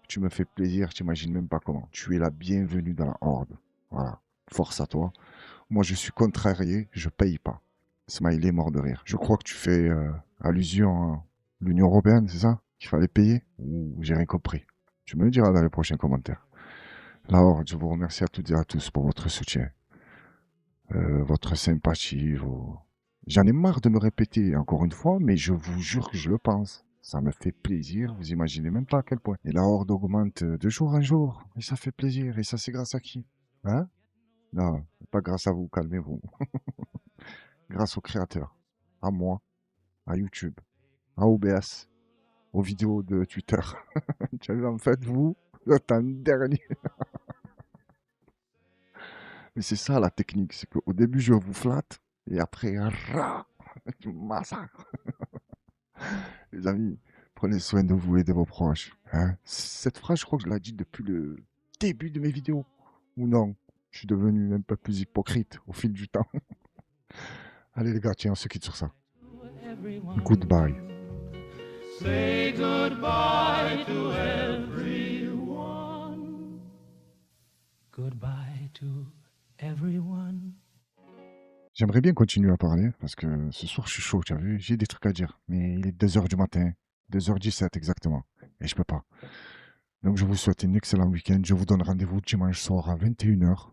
Tu me fais plaisir, tu n'imagines même pas comment. Tu es la bienvenue dans la horde. Voilà. Force à toi. Moi, je suis contrarié, je paye pas. Smiley mort de rire. Je crois que tu fais allusion à l'Union Européenne, c'est ça? Qu'il fallait payer? Ou j'ai rien compris? Tu me le diras dans les prochains commentaires. La horde, je vous remercie à toutes et à tous pour votre soutien. Votre sympathie. J'en ai marre de me répéter encore une fois, mais je vous jure que je le pense. Ça me fait plaisir, vous imaginez même pas à quel point. Et la horde augmente de jour en jour, et ça fait plaisir. Et ça, c'est grâce à qui? Hein? Non, pas grâce à vous, calmez-vous. Grâce au créateur, à moi, à YouTube, à OBS, aux vidéos de Twitter. Tu as vu, en fait, vous êtes un dernier. Mais c'est ça la technique, c'est qu'au début, je vous flatte, et après, je massacre. Les amis, prenez soin de vous et de vos proches. Hein. Cette phrase, je crois que je l'ai dit depuis le début de mes vidéos. Ou non, je suis devenu un peu plus hypocrite au fil du temps. Allez les gars, tiens, on se quitte sur ça. Goodbye. Say goodbye to everyone. Goodbye to everyone. J'aimerais bien continuer à parler, parce que ce soir, je suis chaud, tu as vu, j'ai des trucs à dire. Mais il est 2h du matin, 2h17 exactement, et je peux pas. Donc je vous souhaite un excellent week-end. Je vous donne rendez-vous dimanche soir à 21h.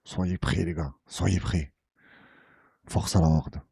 Soyez prêts les gars, soyez prêts. Force à la horde.